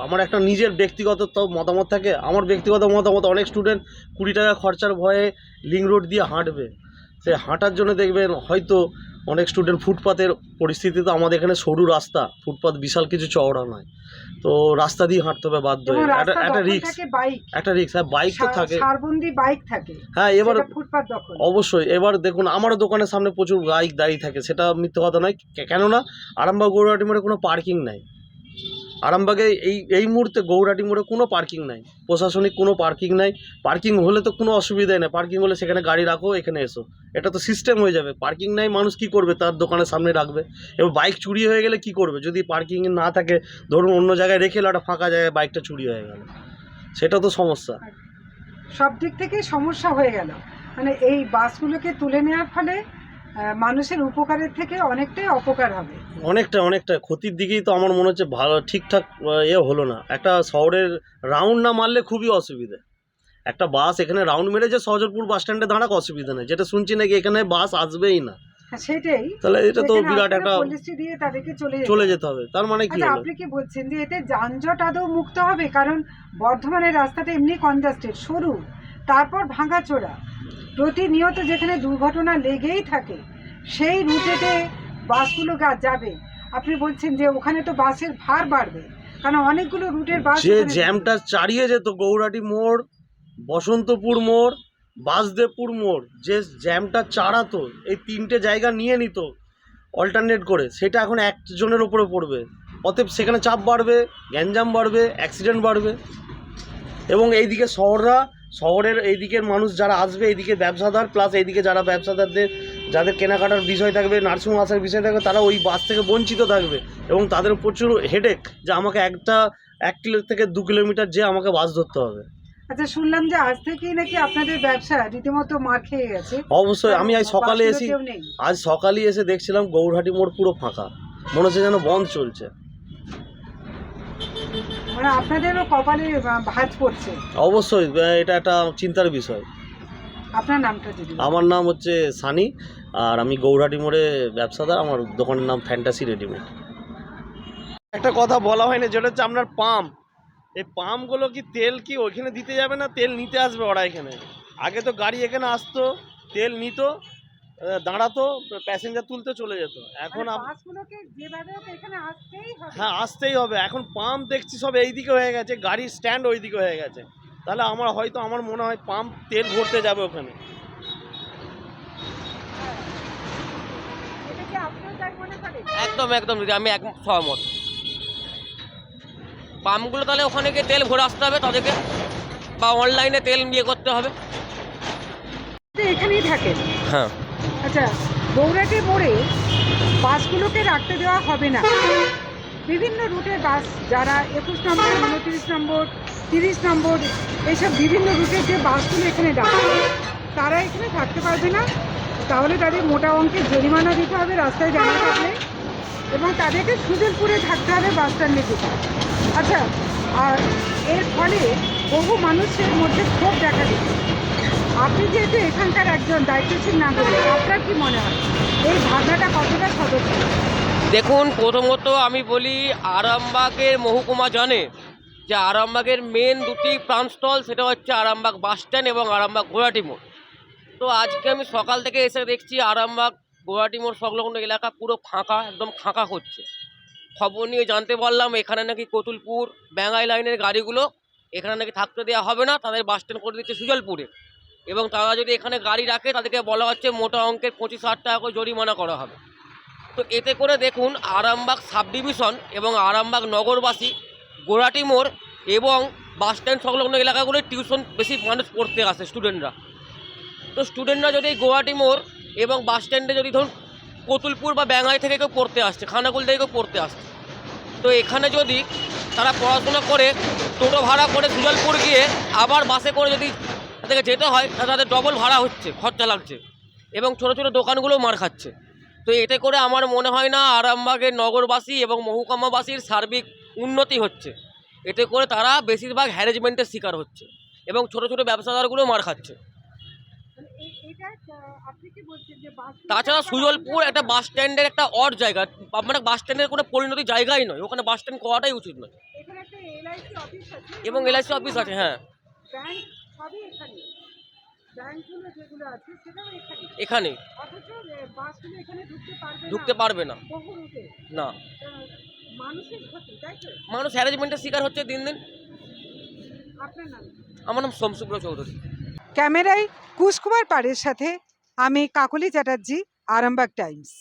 আমার একটা নিজের ব্যক্তিগত তো মতামত থাকে, আমার ব্যক্তিগত মতামত অনেক স্টুডেন্ট 20 টাকা খরচার ভয়ে লিঙ্ক রোড দিয়ে হাঁটবে, সে হাঁটার জন্য দেখবেন হয়তো অনেক স্টুডেন্ট ফুটপাতের পরিস্থিতি, তো আমাদের এখানে সরু রাস্তা, ফুটপাত বিশাল কিছু চওড়া নয়, তো রাস্তা দিয়ে হাঁটতে হবে বাধ্য হয়ে, একটা রিস্ক, হ্যাঁ বাইক তো থাকে, সারবন্দি বাইক থাকে, হ্যাঁ এবার ফুটপাত দখল অবশ্যই। এবার দেখুন আমারও দোকানের সামনে প্রচুর বাইক দাঁড়িয়ে থাকে, সেটা মিথ্যে কথা নয়, কেননা আরামবাগ গৌরহাটি মোড়ে কোনো পার্কিং নাই। আরামবাগে এই মুহূর্তে গৌরহাটি মোড়ে কোনো পার্কিং নাই, প্রশাসনিক কোনো পার্কিং নাই। পার্কিং হলে তো কোনো অসুবিধাই নেই, পার্কিং হলে সেখানে গাড়ি রাখো, এখানে এসো, এটা তো সিস্টেম হয়ে যাবে। পার্কিং নাই, মানুষ কি করবে, তার দোকানের সামনে রাখবে। এবার বাইক চুরি হয়ে গেলে কি করবে, যদি পার্কিং না থাকে, ধরুন অন্য জায়গায় রেখে এলো, একটা ফাঁকা জায়গায় বাইকটা চুরি হয়ে গেল, সেটা তো সমস্যা। সব দিক থেকে সমস্যা হয়ে গেল। মানে এই বাসগুলোকে তুলে নেওয়ার ফলে মানুষের উপকারের থেকে অনেকটাই অপকার হবে, অনেকটা ক্ষতির দিকেই তো আমার মনে হচ্ছে। ভালো ঠিকঠাক হলো না, একটা শহরের রাউন্ড না মারলে খুবই অসুবিধা। একটা বাস এখানে রাউন্ড মেরে যে সহজরপুর বাস স্ট্যান্ডে দাঁড়াক অসুবিধা নেই, যেটা শুনছি নাকি এখানে বাস আসবেই না, সেটাই তাহলে এটা তো বিরাট একটা পলিসি দিয়ে তাদেরকে চলে যেতে হবে। তার মানে কি হলো, আপনি কি বলছেন যে এতে যানজট আদৌ মুক্ত হবে? কারণ বর্ধমানের রাস্তাটা এমনি কনজাস্টেড, সরু, তারপর ভাঙাচোরা, প্রতিনিয়ত যেখানে দুর্ঘটনা লেগেই থাকে, সেই রুটেতে বাসগুলো যাবে। আপনি বলছেন যে ওখানে তো বাসের ভার বাড়বে, কারণ অনেকগুলো রুটের বাস, যে জ্যামটা চালিয়ে যেত গৌরহাটি মোড়, বসন্তপুর মোড়, বাসদেবপুর মোড়, যে জ্যামটা চাড়াতো, এই 3টে জায়গা নিয়ে নিত অল্টারনেট করে, সেটা এখন একজনের ওপরে পড়বে, অতএব সেখানে চাপ বাড়বে, গ্যাঞ্জাম বাড়বে, অ্যাক্সিডেন্ট বাড়বে। এবং এইদিকে শহরের এই দিকের মানুষ যারা আসবে, এইদিকে ব্যবসাদার, প্লাস এইদিকে যারা ব্যবসাদারদের যাদের কেনাকাটার বিষয় থাকবে, নার্সিং আসার বিষয় থাকবে, তারা ওই বাস থেকে বঞ্চিত থাকবে এবং তাদের প্রচুর হেডেক যে আমাকে 1 কিলো থেকে 2 কিলোমিটার যে আমাকে বাস ধরতে হবে। আচ্ছা, শুনলাম যে আজ থেকেই নাকি আপনাদের ব্যবসা রীতিমতো মার খেয়ে গেছে। অবশ্যই আমি আজ সকালে বাসগুলো এসে কেউ নেই। এসে দেখছিলাম গৌরহাটি মোড় পুরো ফাঁকা, মনে হচ্ছে যেন বন্ধ চলছে। মানে আপনাদেরও কপালে ভাঁজ পড়ছে। অবশ্যই এটা একটা চিন্তার বিষয়। আপনার নামটা যদি বলেন। আমার নাম হচ্ছে সানি, আর আমি গৌরহাটি মোড়ে ব্যবসাদার। আমার দোকানের নাম ফ্যান্টাসি রেডিমেড। একটা কথা বলা হয়নি, যেটা হচ্ছে আপনার পাম্প, এই পাম্পগুলো কি তেল কি ওইখানে দিতে যাবে না তেল নিতে আসবে ওরা এখানে? আগে তো গাড়ি এখানে আসতো, তেল নিত, দাঁড়াতো, প্যাসেঞ্জার তুলতে চলে যেত। এখন বাসগুলোকে যেভাবে হোক এখানে আসতেই হবে। হ্যাঁ, আসতেই হবে। এখন পাম্প দেখছি সব এইদিকে হয়ে গেছে, গাড়ির স্ট্যান্ড ওইদিকে হয়ে গেছে। তাহলে আমার মনে হয় পাম্প তেল ভরতে যাবে ওখানে। এটা কি আপনিও তাই মনে করেন? একদম দিদি, আমি একদম সহমত। পাম্পগুলো তাহলে ওখানে গিয়ে তেল ভরে আসতে হবে তাদেরকে, বা অনলাইনে তেল ইয়ে করতে হবে। এখানেই থাকেন? হ্যাঁ। আচ্ছা, গৌরহাটি মোড়ে বাসগুলোকে রাখতে দেওয়া হবে না। বিভিন্ন রুটের বাস, যারা 21 নম্বর, 29 নম্বর, 30 নম্বর, এইসব বিভিন্ন রুটের যে বাসগুলো এখানে ডাকে, তারা এখানে থাকতে পারবে না। তাহলে তাদের মোটা অঙ্কের জরিমানা দিতে হবে রাস্তায় জানা থাকলে, এবং তাদেরকে সুজলপুরে থাকতে হবে বাস স্ট্যান্ডে যেতে। আচ্ছা, আর এর ফলে বহু মানুষের মধ্যে ক্ষোভ দেখা দিচ্ছে। আপনি যেহেতু এখানকার একজন দায়িত্বশীল নাগরিক, আপনার কি মনে হয় এই ভাবনাটা কতটা সদস্য? দেখুন, প্রথমত আমি বলি, আরামবাগের মহকুমা জানে যে আরামবাগের মেন দুটি প্রাণস্থল, সেটা হচ্ছে আরামবাগ বাস স্ট্যান্ড এবং আরামবাগ গৌরহাটি মোড়। তো আজকে আমি সকাল থেকে এসে দেখছি আরামবাগ গৌরহাটি মোড় সংলগ্ন এলাকা পুরো ফাঁকা, একদম ফাঁকা হচ্ছে। খবর নিয়ে জানতে পারলাম এখানে নাকি কতুলপুর ব্যাঙ্গাই লাইনের গাড়িগুলো এখানে নাকি থাকতে দেওয়া হবে না, তাদের বাস স্ট্যান্ড করে দিচ্ছে সুজলপুরে। এবং তারা যদি এখানে গাড়ি রাখে তাদেরকে বলা হচ্ছে মোটা অঙ্কের 25,000 টাকা করে জরিমানা করা হবে। তো এতে করে দেখুন, আরামবাগ সাব ডিভিশন এবং আরামবাগ নগরবাসী গৌরহাটি মোড় এবং বাস স্ট্যান্ড সংলগ্ন এলাকাগুলোয় টিউশন বেশি মানুষ পড়তে আসে, স্টুডেন্টরা। তো স্টুডেন্টরা যদি গৌরহাটি মোড় এবং বাস স্ট্যান্ডে যদি ধরুন কতুলপুর বা ব্যাঙ্গাই থেকে কেউ পড়তে আসছে, খানাকুল থেকে কেউ পড়তে আসছে, তো এখানে যদি তারা পড়াশোনা করে টোটো ভাড়া করে সুজলপুর গিয়ে আবার বাসে করে যদি তাদেরকে যেতে হয়, তাহলে তাদের ডবল ভাড়া হচ্ছে, খরচা লাগছে, এবং ছোটো ছোটো দোকানগুলোও মার খাচ্ছে। তো এতে করে আমার মনে হয় না আরামবাগের নগরবাসী এবং মহকুমাবাসীর সার্বিক উন্নতি হচ্ছে। এতে করে তারা বেশিরভাগ হ্যারেজমেন্টের শিকার হচ্ছে এবং ছোটো ছোটো ব্যবসাদারগুলো মার খাচ্ছে। তাছাড়া সুজলপুর একটা বাস স্ট্যান্ডের একটা অড জায়গা, আপনার বাস স্ট্যান্ডের কোনো পরিণতি জায়গাই নয়, ওখানে বাস স্ট্যান্ড করাটাই উচিত নয়। এবং LIC অফিস আছে, হ্যাঁ, এখানে ঢুকতে পারবে না। না, মানুষ হ্যারেজমেন্টের শিকার হচ্ছে দিন দিন। আমার নাম শমসুব্র চৌধুরী। ক্যামেরায় কুশকুমার পাড়ের সাথে আমি কাকলি চ্যাটার্জি, আরামবাগ টাইমস।